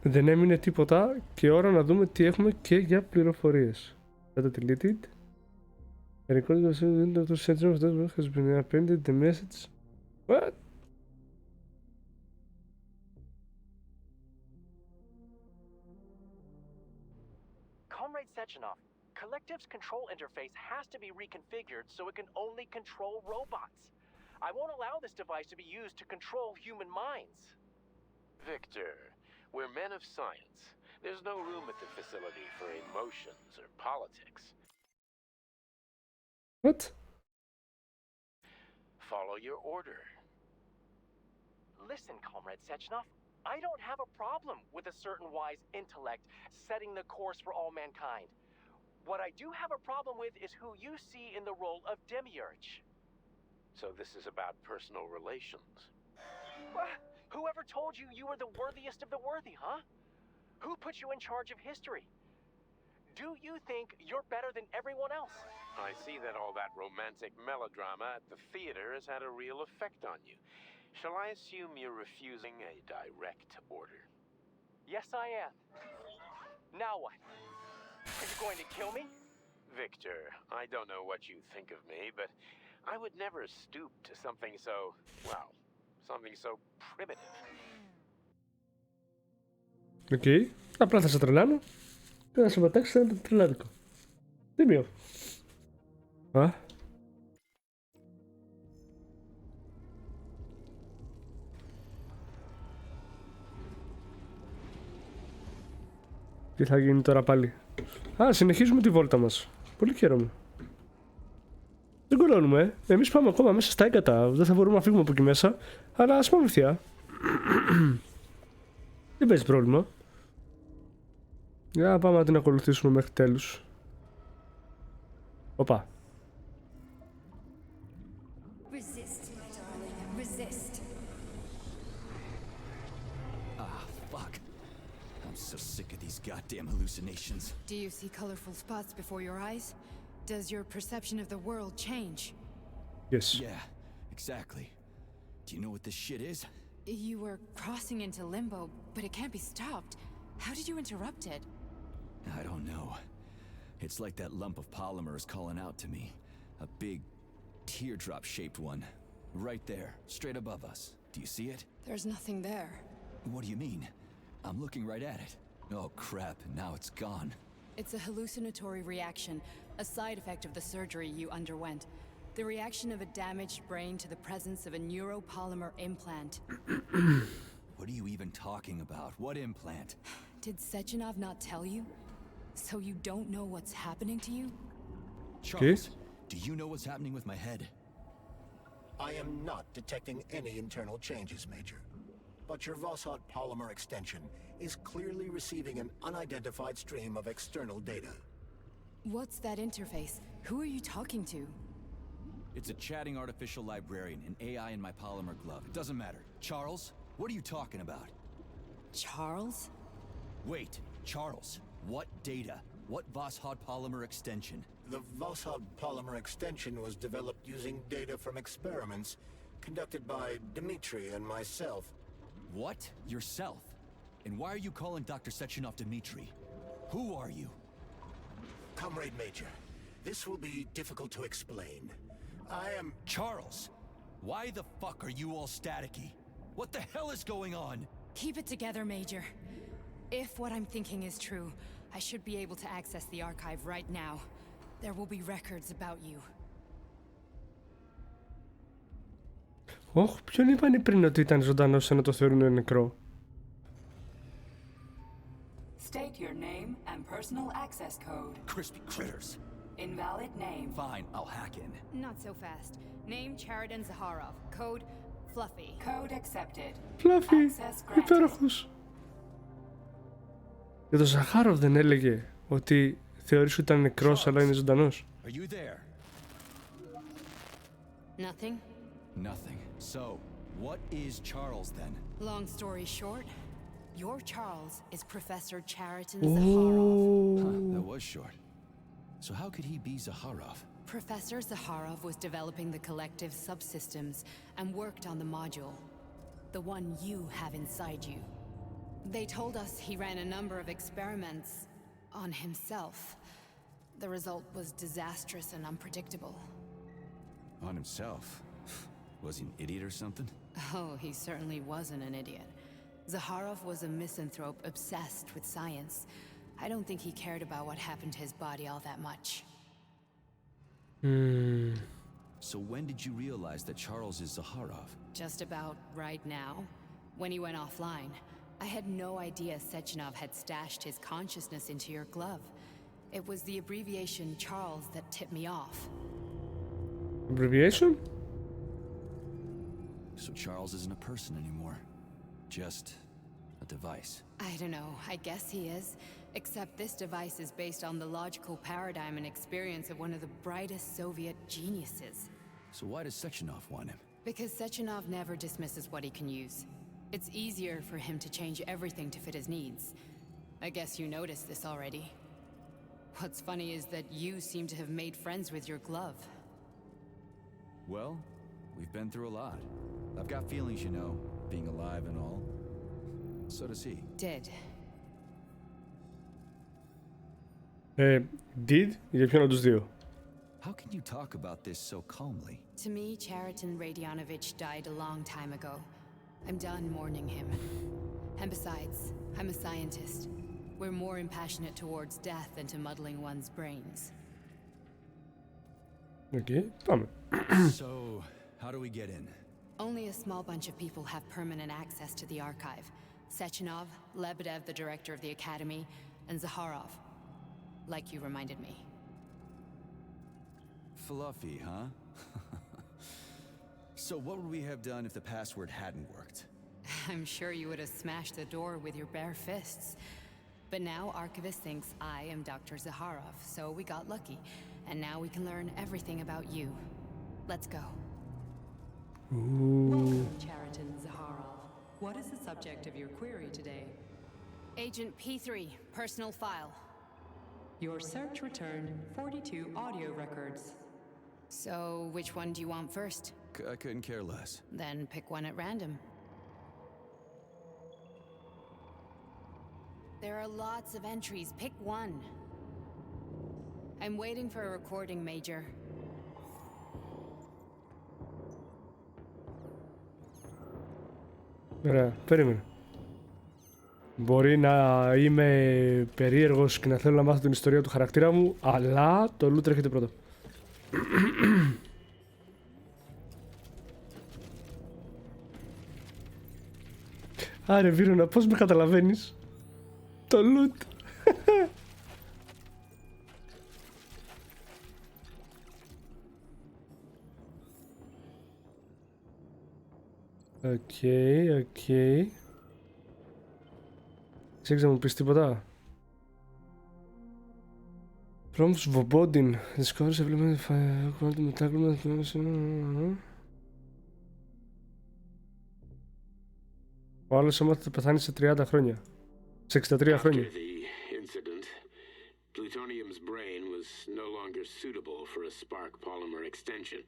Δεν έμεινε τίποτα και ώρα να δούμε τι έχουμε και για πληροφορίες. Data deleted. Recorded the center of that has been appended the message. What? Comrade Sechenov, Collective's control interface has to be reconfigured so it can only control robots. I won't allow this device to be used to control human minds. Victor, we're men of science. There's no room at the facility for emotions or politics. What? Follow your order. Listen, Comrade Sechenov, I don't have a problem with a certain wise intellect setting the course for all mankind. What I do have a problem with is who you see in the role of Demiurge. So this is about personal relations. Whoever told you you were the worthiest of the worthy, huh? Who put you in charge of history? Do you think you're better than everyone else? I see that all that romantic melodrama at the theater has had a real effect on you. Shall I assume you're refusing a direct order? Yes, I am. Now what? Are you going to kill me? Victor, I don't know what you think of me, but I would never stoop to something so, well, something so primitive. Οκ. Απλά θα σε τρελάνω και θα σε πετάξω σε ένα τρελάδικο. Τίμιο. Α. Τι θα γίνει τώρα πάλι? Α, συνεχίζουμε τη βόλτα μας. Πολύ χαίρομαι. Δεν κολώνουμε, Εμείς πάμε ακόμα μέσα στα έγκατα. Δεν θα μπορούμε να φύγουμε από εκεί μέσα. Αλλά ας πάμε ευθεία. Δεν παίζει πρόβλημα. Για να πάμε να την ακολουθήσουμε μέχρι τέλους. Οπα. Resist, my darling. Resist. Ah, fuck. I'm so sick of these goddamn hallucinations. Do you see colorful spots before your eyes? Does your perception of the world change? Yes. Yeah, exactly. Do you know what this shit is? You were crossing into limbo, but it can't be stopped. How did you interrupt it? I don't know. It's like that lump of polymer is calling out to me. A big, teardrop-shaped one. Right there, straight above us. Do you see it? There's nothing there. What do you mean? I'm looking right at it. Oh crap, now it's gone. It's a hallucinatory reaction, a side effect of the surgery you underwent. The reaction of a damaged brain to the presence of a neuropolymer implant. What are you even talking about? What implant? Did Sechenov not tell you? So you don't know what's happening to you? Charles, do you know what's happening with my head? I am not detecting any internal changes, Major. But your Vossot polymer extension is clearly receiving an unidentified stream of external data. What's that interface? Who are you talking to? It's a chatting artificial librarian, an AI in my polymer glove. It doesn't matter. Charles, what are you talking about? Charles? Wait, Charles, what data? What Vossot polymer extension? The Vossot polymer extension was developed using data from experiments conducted by Dmitri and myself. What? Yourself? And why are you calling Dr. Sechenov Dmitri? Who are you? Comrade Major, this will be difficult to explain. I am... Charles! Why the fuck are you all staticky? What the hell is going on? Keep it together, Major. If what I'm thinking is true, I should be able to access the archive right now. There will be records about you. Ποιον είπανε πριν ότι ήταν ζωντανός ενώ το θεωρούν νεκρό? State your name and personal access code. Crispy critters. Invalid name. Fine, I'll hack in. Not so fast. Name Chariton Zaharov. Code Fluffy. Code accepted. Fluffy. Access granted. Υπέροχος. Για τον Ζαχάροφ δεν έλεγε ότι θεωρείς ότι ήταν νεκρός αλλά είναι ζωντανός? Are you there? Nothing? Nothing. So, what is Charles then? Long story short, your Charles is Professor Chariton Zaharov. Huh, that was short. So how could he be Zaharov? Professor Zaharov was developing the collective subsystems and worked on the module. The one you have inside you. They told us he ran a number of experiments on himself. The result was disastrous and unpredictable. On himself? Was he an idiot or something? Oh, he certainly wasn't an idiot. Zaharov was a misanthrope obsessed with science. I don't think he cared about what happened to his body all that much. So when did you realize that Charles is Zaharov? Just about right now. When he went offline. I had no idea Sechenov had stashed his consciousness into your glove. It was the abbreviation Charles that tipped me off. Abbreviation? So Charles isn't a person anymore. Just a device. I don't know. I guess he is. Except this device is based on the logical paradigm and experience of one of the brightest Soviet geniuses. So why does Sechenov want him? Because Sechenov never dismisses what he can use. It's easier for him to change everything to fit his needs. I guess you noticed this already. What's funny is that you seem to have made friends with your glove. Well, we've been through a lot. I've got feelings, you know, being alive and all. So does he. Did. Did? Για ποιον από τους δύο? How can you talk about this so calmly? To me, Chariton Radionovich died a long time ago. I'm done mourning him. And besides, I'm a scientist. We're more impassionate towards death than to muddling one's brains. Okay, πάμε. So, how do we get in? Only a small bunch of people have permanent access to the archive. Sechenov, Lebedev, the director of the academy, and Zaharov. Like you reminded me. Fluffy, huh? So what would we have done if the password hadn't worked? I'm sure you would have smashed the door with your bare fists. But now Archivist thinks I am Dr. Zaharov, so we got lucky. And now we can learn everything about you. Let's go. Welcome, Chariton Zaharov. What is the subject of your query today? Agent P3, personal file. Your search returned 42 audio records. So, which one do you want first? I couldn't care less. Then pick one at random. There are lots of entries. Pick one. I'm waiting for a recording, Major. Ωραία, περίμενε. Μπορεί να είμαι περίεργος και να θέλω να μάθω την ιστορία του χαρακτήρα μου, αλλά το loot έρχεται πρώτο. Άρε Βίρονα, πώς με καταλαβαίνεις? Το loot. Οκ. Ξέρεις να μου πεις τίποτα? Prompts Vobodin. Discovers implemented quantum entanglement. Ο άλλος έμαθε θα πεθάνει σε 30 χρόνια. Σε 63 χρόνια. After the incident, plutonium's brain was no longer suitable for a spark polymer extension.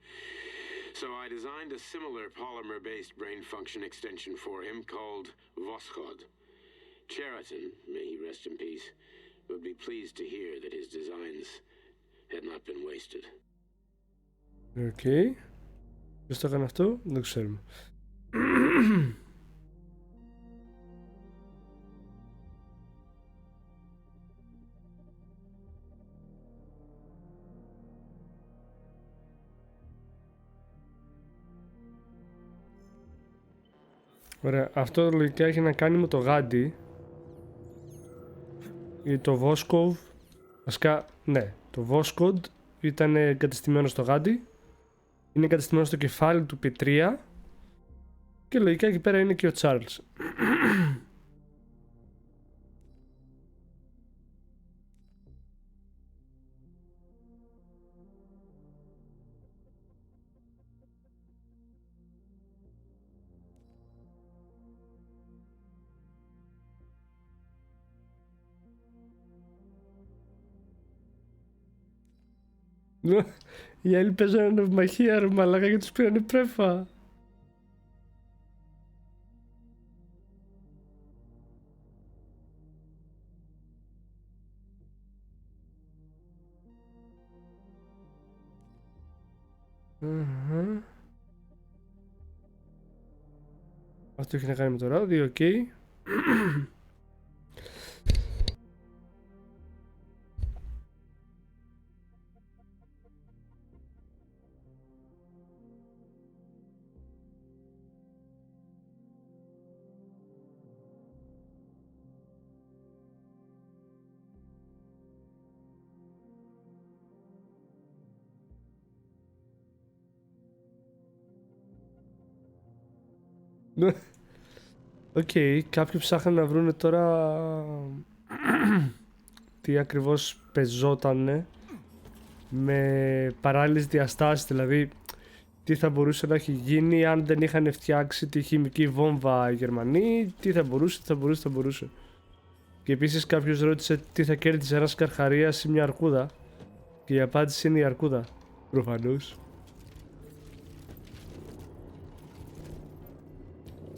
So I designed a similar polymer-based brain function extension for him called Voschod. Cheriton, may he rest in peace, would be pleased to hear that his designs had not been wasted. Οκ. Ποιος το έκανε αυτό, δεν ξέρουμε. Ωραία, αυτό λογικά έχει να κάνει με το γάντι ή το Voskov. Βασικά, ναι, το Voskod ήταν εγκατεστημένο στο γάντι, είναι εγκατεστημένο στο κεφάλι του P3 και λογικά εκεί πέρα είναι και ο Charles. Οι άλλοι παίζανε ναυμαχία ρε μαλάκα και τους πήρανε πρέφα. Αυτό έχει να κάνει με το ράδιο, οκ. Οκ, κάποιοι ψάχνουν να βρούνε τώρα τι ακριβώς πεζότανε με παράλληλες διαστάσεις, δηλαδή τι θα μπορούσε να έχει γίνει αν δεν είχαν φτιάξει τη χημική βόμβα οι Γερμανοί, τι θα μπορούσε. Και επίσης κάποιος ρώτησε τι θα κέρδισε ένας καρχαρίας ή μια αρκούδα και η απάντηση είναι η αρκούδα, προφανώς.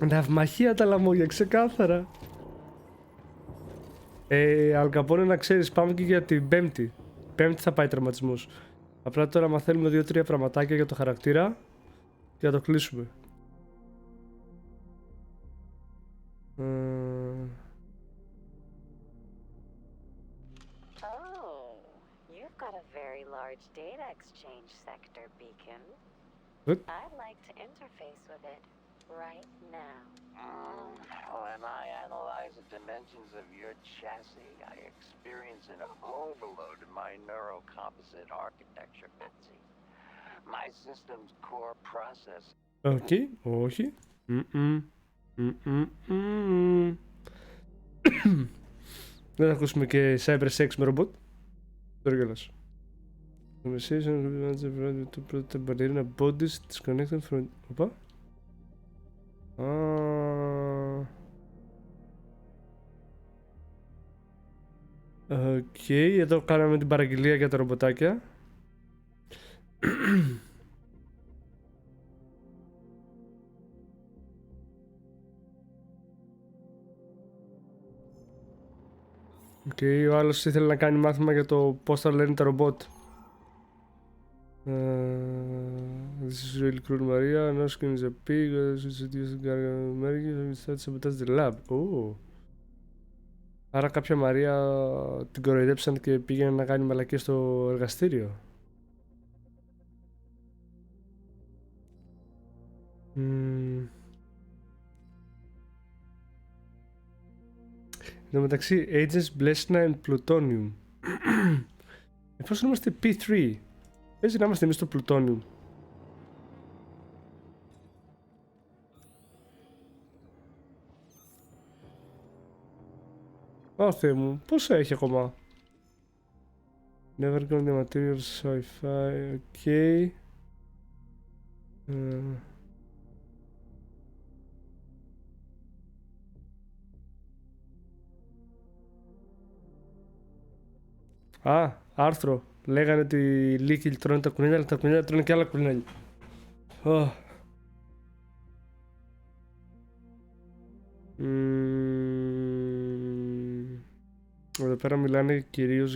Ναυμαχία τα λαμόγια, ξεκάθαρα. Αλκαπόνε, να ξέρεις, πάμε και για την Πέμπτη. Πέμπτη θα πάει τερματισμός. Απλά τώρα μαθαίνουμε 2-3 πραγματάκια για το χαρακτήρα και θα το κλείσουμε. You've got a very large data exchange sector, Beacon. What? I'd like to interface with it right now. When I analyze the dimensions of your chassis, I experience an overload in my neurocomposite architecture, Betsy. My system's core process. Okay, όχι. Δεν θα ακούσουμε και cyber sex με ρομπότ. Τώρα γελάς. Conversation to protect the ballerina bodies disconnected from... Οπα. Οκ, εδώ κάναμε την παραγγελία για τα ρομποτάκια. Οκ, ο άλλος ήθελε να κάνει μάθημα για το πώς θα λένε τα ρομπότ. This is really cruel, Maria. No skin is a pig. Sabotage the lab. Oh. Άρα κάποια Μαρία την κοροϊδέψαν και πήγαινε να κάνει μαλακίες στο εργαστήριο. Εν τω μεταξύ, Agents Blesna and Plutonium. Εφόσον είμαστε P3, παίζει να είμαστε εμείς στο Plutonium. Ω Θεέ μου, πόσα έχει ακόμα? Never gone the materials sci-fi, ok. Α, άρθρο. Λέγανε ότι οι λύκοι τρώνε τα κουνέλια, αλλά τα κουνέλια τρώνε και άλλα κουνέλια. Εδώ πέρα μιλάνε κυρίως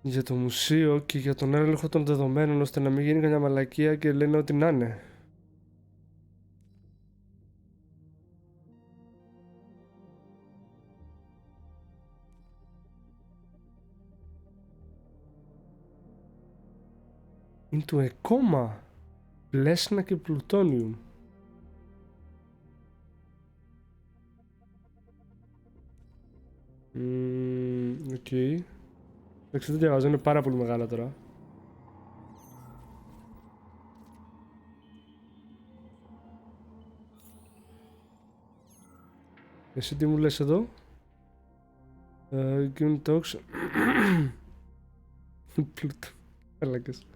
για το μουσείο και για τον έλεγχο των δεδομένων, ώστε να μην γίνει κανένα μαλακία και λένε ό,τι να είναι. Into a coma. Πλέσνα και πλουτόνιουμ. Οκ. Εντάξει, δεν διαβάζω, είναι πάρα πολύ μεγάλα τώρα. Εσύ τι μου λες εδώ? Given talks. Πλούτο. Μαλάκες.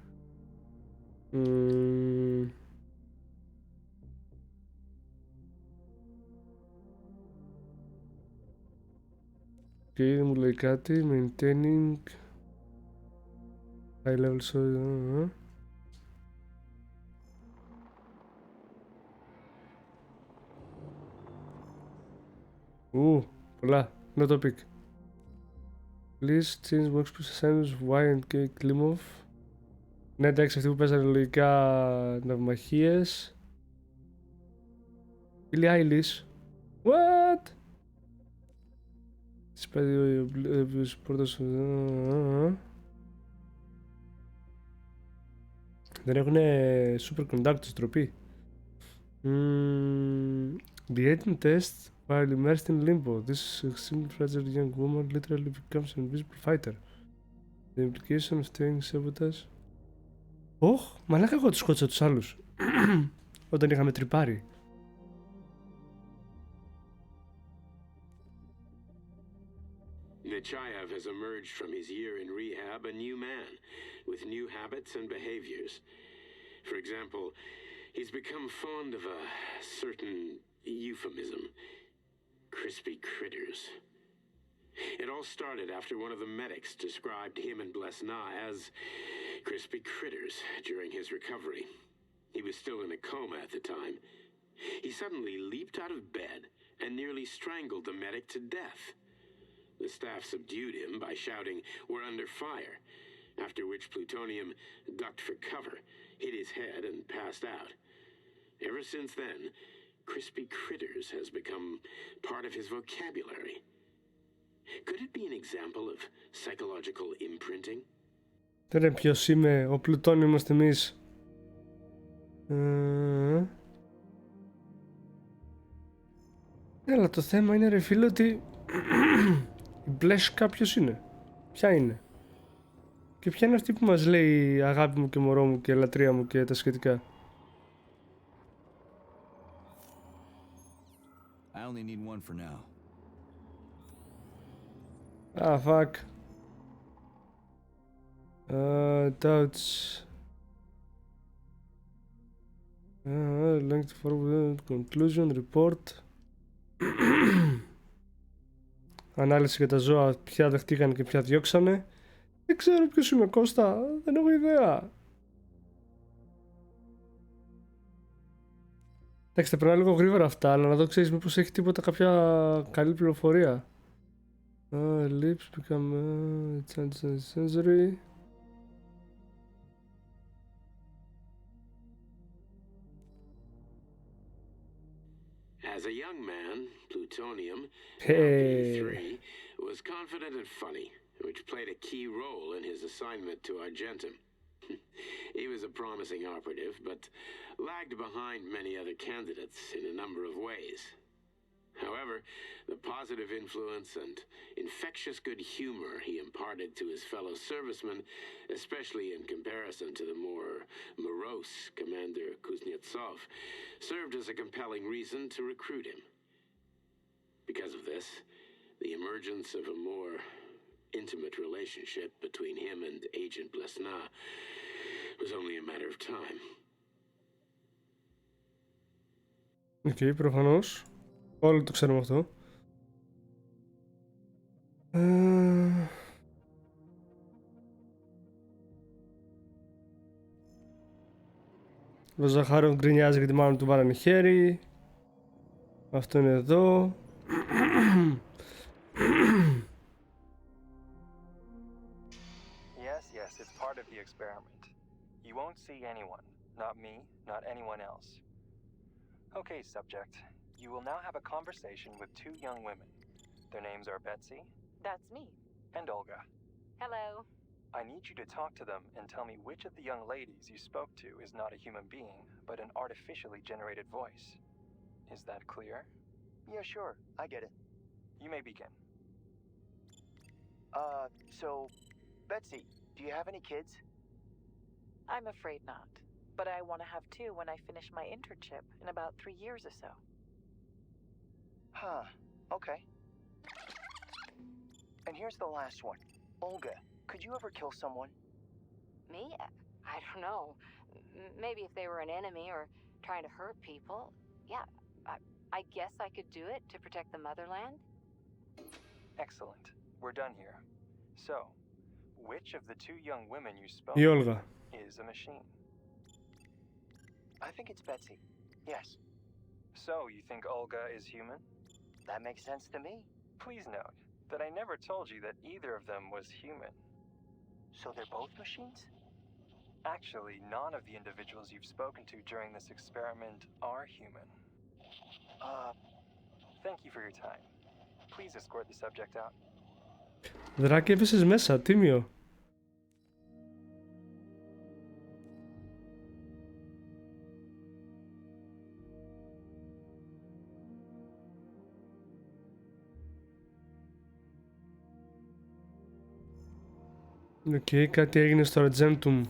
Και δεν μου λέει κάτι. Maintaining high level so. Πολλά. No topic. Please change workspace assignments Y and K Klimov. Ναι, εντάξει, αυτοί που παίζανε λογικά ναυμαχίες. Billie Eilish. What? Δεν έχουνε superconductors, τροπή. The agent test while immersed in limbo. This extremely fragile young woman literally becomes an invisible fighter. The implication of staying sabotage. Μαλάκα, εγώ τους σκότωσα τους άλλους όταν είχαμε τρυπάρει. Nechayev has emerged from his year in rehab a new man, with new habits and behaviors. For example, he's become fond of a certain euphemism. Crispy critters. It all started after one of the medics described him and Blesna as crispy critters during his recovery. He was still in a coma at the time. He suddenly leaped out of bed and nearly strangled the medic to death. The staff subdued him by shouting, "We're under fire," after which Plutonium ducked for cover, hit his head, and passed out. Ever since then, crispy critters has become part of his vocabulary. Could it be an example of psychological imprinting? Δεν είναι ποιος είμαι, ο Πλουτόνιο είμαστε εμείς. Αλλά το θέμα είναι, ρε φίλε, ότι η Μπλέσκα ποιος είναι, ποια είναι και ποια είναι αυτή που μας λέει αγάπη μου και μωρό μου και λατρεία μου και τα σχετικά. I only need one for now. Fuck. Touch. Link to forward conclusion report. Ανάλυση για τα ζώα, ποια δεχτήκαν και ποια διώξανε. Δεν ξέρω ποιος είμαι, Κώστα, δεν έχω ιδέα. Εντάξει, θα περνάω λίγο γρήγορα αυτά, αλλά να δω, ξέρεις, μήπως έχει τίποτα, κάποια καλή πληροφορία. Lips become sensory. As a young man, Plutonium, Hey. 3, was confident and funny, which played a key role in his assignment to Argentum. He was a promising operative, but lagged behind many other candidates in a number of ways. However, the positive influence and infectious good humor he imparted to his fellow servicemen, especially in comparison to the more morose Commander Kuznetsov, served as a compelling reason to recruit him. Because of this, the emergence of a more intimate relationship between him and Agent Blesna was only a matter of time. Okay, προφανώς. Όλοι το ξέρουμε αυτό. Ο Ζαχάροφ γκρινιάζει γιατί μάλλον του βάλανε χέρι. Αυτό είναι εδώ. Yes, it's part of the experiment. You won't see anyone. Not me, not anyone else. Okay, subject. You will now have a conversation with two young women. Their names are Betsy. That's me. And Olga. Hello. I need you to talk to them and tell me which of the young ladies you spoke to is not a human being, but an artificially generated voice. Is that clear? Yeah, sure. I get it. You may begin. So, Betsy, do you have any kids? I'm afraid not. But I want to have two when I finish my internship in about 3 years or so. Huh. Okay. And here's the last one. Olga, could you ever kill someone? Me? I don't know. Maybe if they were an enemy or trying to hurt people. Yeah, I guess I could do it to protect the motherland. Excellent. We're done here. So, which of the two young women you spoke Η Όλγα. is a machine? I think it's Betsy. Yes. So, you think Olga is human? That makes sense to me. Please note that I never told you that either of them was human. So they're both machines? Actually, none of the individuals you've spoken to during this experiment are human. Thank you for your time. Please escort the subject out. Δράκη έβεσες μέσα, τίμιο. Οκ, κάτι έγινε στο Argentum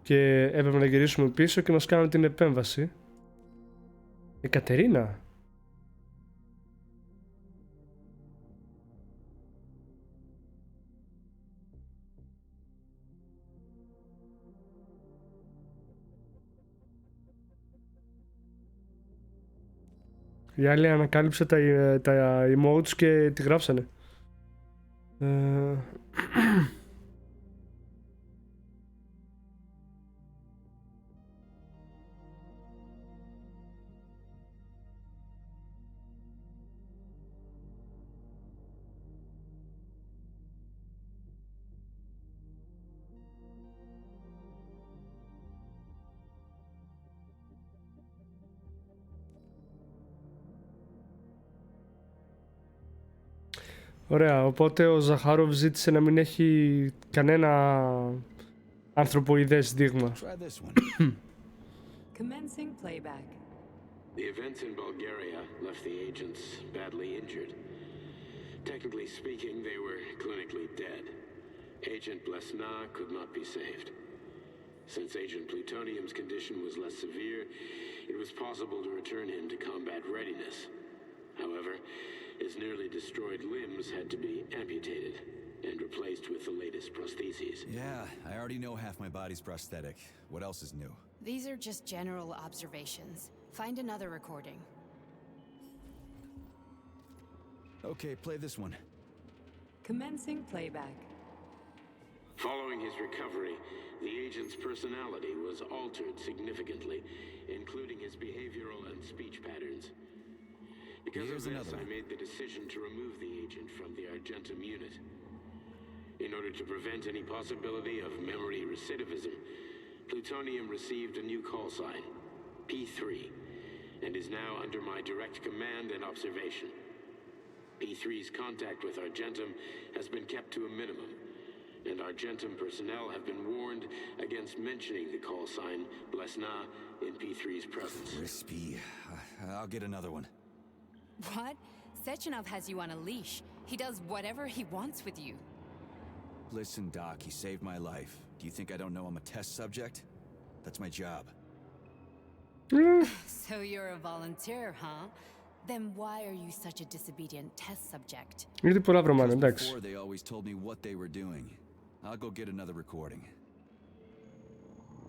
και έπρεπε να γυρίσουμε πίσω και μας κάνουν την επέμβαση. Η Κατερίνα. Η άλλη ανακάλυψε τα emotes και τη γράψανε. Ωραία, οπότε ο Ζαχάροφ ζήτησε να μην έχει κανένα ανθρωποειδές δείγμα. Commencing playback. The events in Bulgaria left the agents badly injured. Technically speaking, they were clinically dead. Agent Blesna could not be saved. Since Agent Plutonium's condition was less severe, it was possible to return him to combat readiness. However, his nearly destroyed limbs had to be amputated and replaced with the latest prostheses. Yeah, I already know half my body's prosthetic. What else is new? These are just general observations. Find another recording. Okay, play this one. Commencing playback. Following his recovery, the agent's personality was altered significantly, including his behavioral and speech patterns. Because of this, I made the decision to remove the agent from the Argentum unit. In order to prevent any possibility of memory recidivism, Plutonium received a new call sign, P3, and is now under my direct command and observation. P3's contact with Argentum has been kept to a minimum, and Argentum personnel have been warned against mentioning the call sign Blesna in P3's presence. Crispy. I'll get another one. What? Sechenov has you on a leash. He does whatever he wants with you. Listen, Doc, he saved my life. Do you think I don't know I'm a test subject? That's my job. So you're a volunteer, huh? Then why are you such a disobedient test subject? Ήδη πολλά βρωμάνε, εντάξει. Before they always told me what they were doing. I'll go get another recording.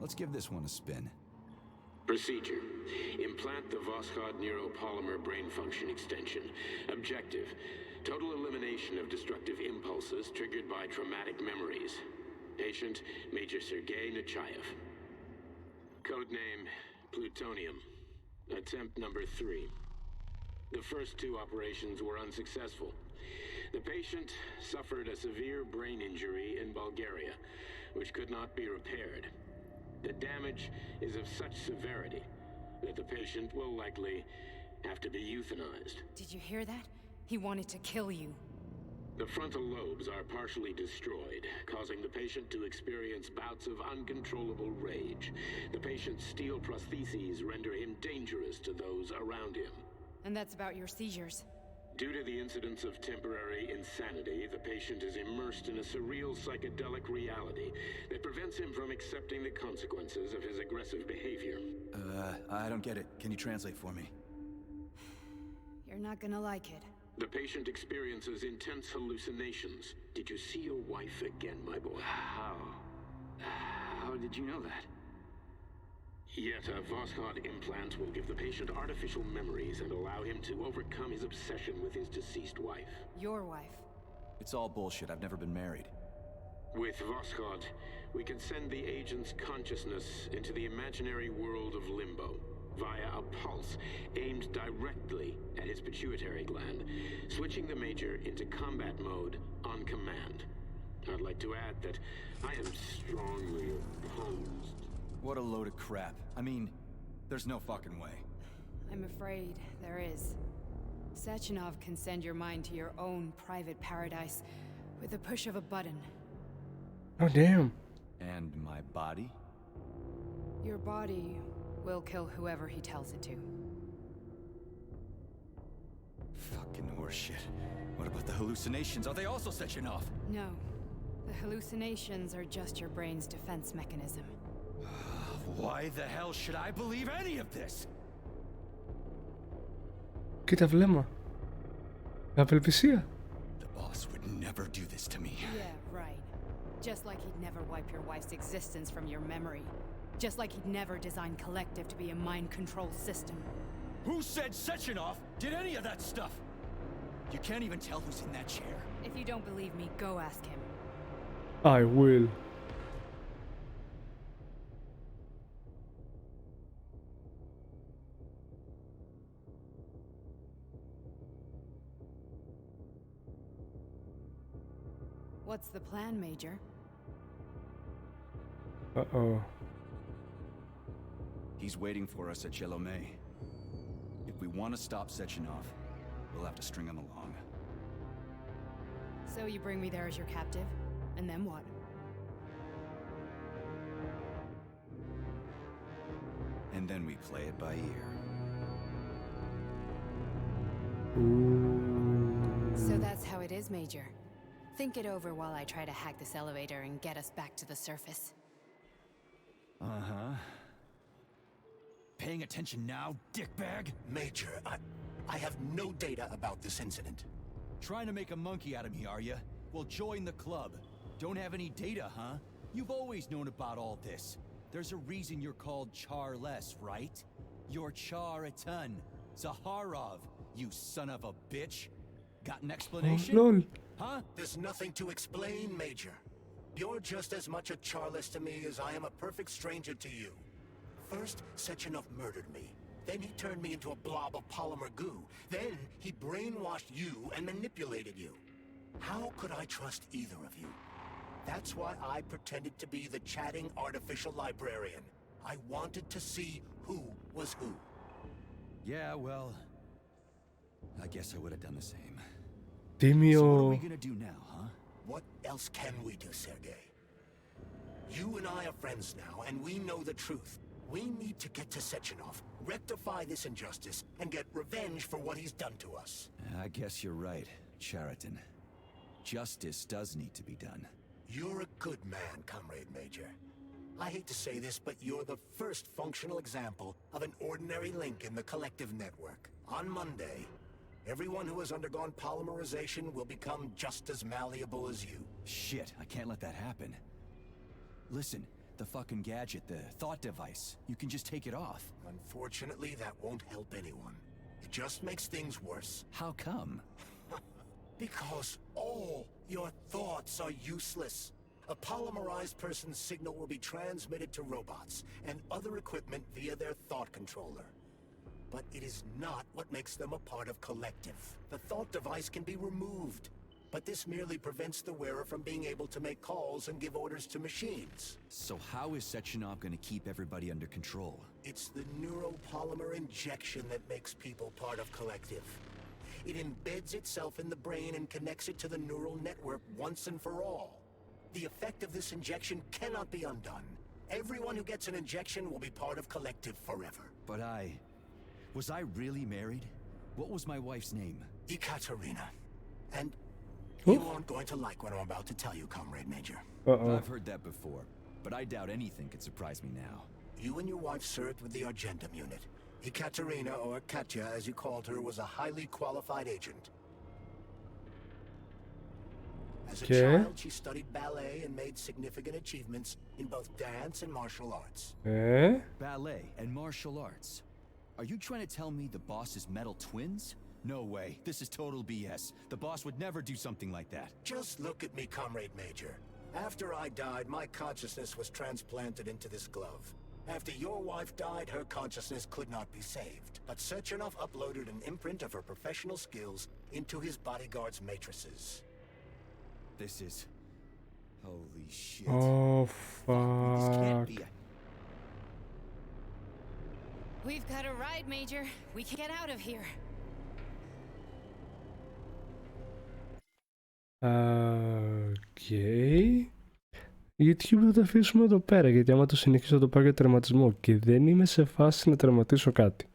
Let's give this one a spin. Procedure. Implant the Voskhod neuropolymer brain function extension. Objective. Total elimination of destructive impulses triggered by traumatic memories. Patient, Major Sergei Nechayev. Codename, Plutonium. Attempt number 3. The first 2 operations were unsuccessful. The patient suffered a severe brain injury in Bulgaria, which could not be repaired. The damage is of such severity that the patient will likely have to be euthanized. Did you hear that? He wanted to kill you. The frontal lobes are partially destroyed, causing the patient to experience bouts of uncontrollable rage. The patient's steel prostheses render him dangerous to those around him. And that's about your seizures. Due to the incidence of temporary insanity, the patient is immersed in a surreal psychedelic reality that prevents him from accepting the consequences of his aggressive behavior. I don't get it. Can you translate for me? You're not gonna like it. The patient experiences intense hallucinations. Did you see your wife again, my boy? How did you know that? Yet a Voskhod implant will give the patient artificial memories and allow him to overcome his obsession with his deceased wife. Your wife. It's all bullshit. I've never been married. With Voskhod, we can send the agent's consciousness into the imaginary world of limbo via a pulse aimed directly at his pituitary gland, switching the Major into combat mode on command. I'd like to add that I am strongly opposed. What a load of crap. I mean, there's no fucking way. I'm afraid there is. Sechenov can send your mind to your own private paradise with the push of a button. Oh, damn. And my body? Your body will kill whoever he tells it to. Fucking horseshit. What about the hallucinations? Are they also Sechenov? No. The hallucinations are just your brain's defense mechanism. Why the hell should I believe any of this? Κοίτα βλέμμα. Απελπισία. The boss would never do this to me. Yeah, right. Just like he'd never wipe your wife's existence from your memory. Just like he'd never design Collective to be a mind control system. Who said Sechenov did any of that stuff? You can't even tell who's in that chair. If you don't believe me, go ask him. I will. What's the plan, Major? Uh-oh. He's waiting for us at Chelomey. If we want to stop Sechenov, we'll have to string him along. So you bring me there as your captive? And then what? And then we play it by ear. So that's how it is, Major. Think it over while I try to hack this elevator and get us back to the surface. Uh-huh. Paying attention now, dickbag? Major, I have no data about this incident. Trying to make a monkey out of me, are you? Well, join the club. Don't have any data, huh? You've always known about all this. There's a reason you're called Charless, right? You're Char-a-ton. Zaharov, you son of a bitch. Got an explanation? Oh, lol. Huh? There's nothing to explain, Major. You're just as much a Charless to me as I am a perfect stranger to you. First, Sechenov murdered me. Then he turned me into a blob of polymer goo. Then he brainwashed you and manipulated you. How could I trust either of you? That's why I pretended to be the chatting artificial librarian. I wanted to see who was who. Yeah, well, I guess I would have done the same. Τίμιο. So what are we gonna do now, huh? What else can we do, Sergei? You and I are friends now, and we know the truth. We need to get to Sechenov, rectify this injustice, and get revenge for what he's done to us. I guess you're right, Chariton. Justice does need to be done. You're a good man, Comrade Major. I hate to say this, but you're the first functional example of an ordinary link in the Collective network. On Monday, everyone who has undergone polymerization will become just as malleable as you. Shit, I can't let that happen. Listen, the fucking gadget, the thought device, you can just take it off. Unfortunately, that won't help anyone. It just makes things worse. How come? Because all your thoughts are useless. A polymerized person's signal will be transmitted to robots and other equipment via their thought controller. but it is not what makes them a part of Collective. The thought device can be removed, but this merely prevents the wearer from being able to make calls and give orders to machines. So how is Sechenov going to keep everybody under control? It's the neuropolymer injection that makes people part of Collective. It embeds itself in the brain and connects it to the neural network once and for all. The effect of this injection cannot be undone. Everyone who gets an injection will be part of Collective forever. But was I really married? What was my wife's name? Ekaterina. And you aren't going to like what I'm about to tell you, Comrade Major. I've heard that before, but I doubt anything could surprise me now. You and your wife served with the Argentum unit. Ekaterina, or Katya as you called her, was a highly qualified agent. As a child, she studied ballet and made significant achievements in both dance and martial arts. Ballet and martial arts? Are you trying to tell me the boss is metal twins? No way. This is total BS. The boss would never do something like that. Just look at me, Comrade Major. After I died, my consciousness was transplanted into this glove. After your wife died, her consciousness could not be saved. But Sechenov uploaded an imprint of her professional skills into his bodyguard's matrices. This is... holy shit. Oh, fuck. This can't be We've got a ride, Major. We can get out of here. YouTube θα το αφήσουμε εδώ πέρα, γιατί άμα το συνεχίσω θα το πάω για τερματισμό και δεν είμαι σε φάση να τερματίσω κάτι.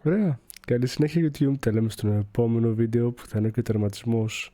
Ωραία, καλή συνέχεια YouTube, τα λέμε στον επόμενο βίντεο που θα είναι και ο τερματισμός.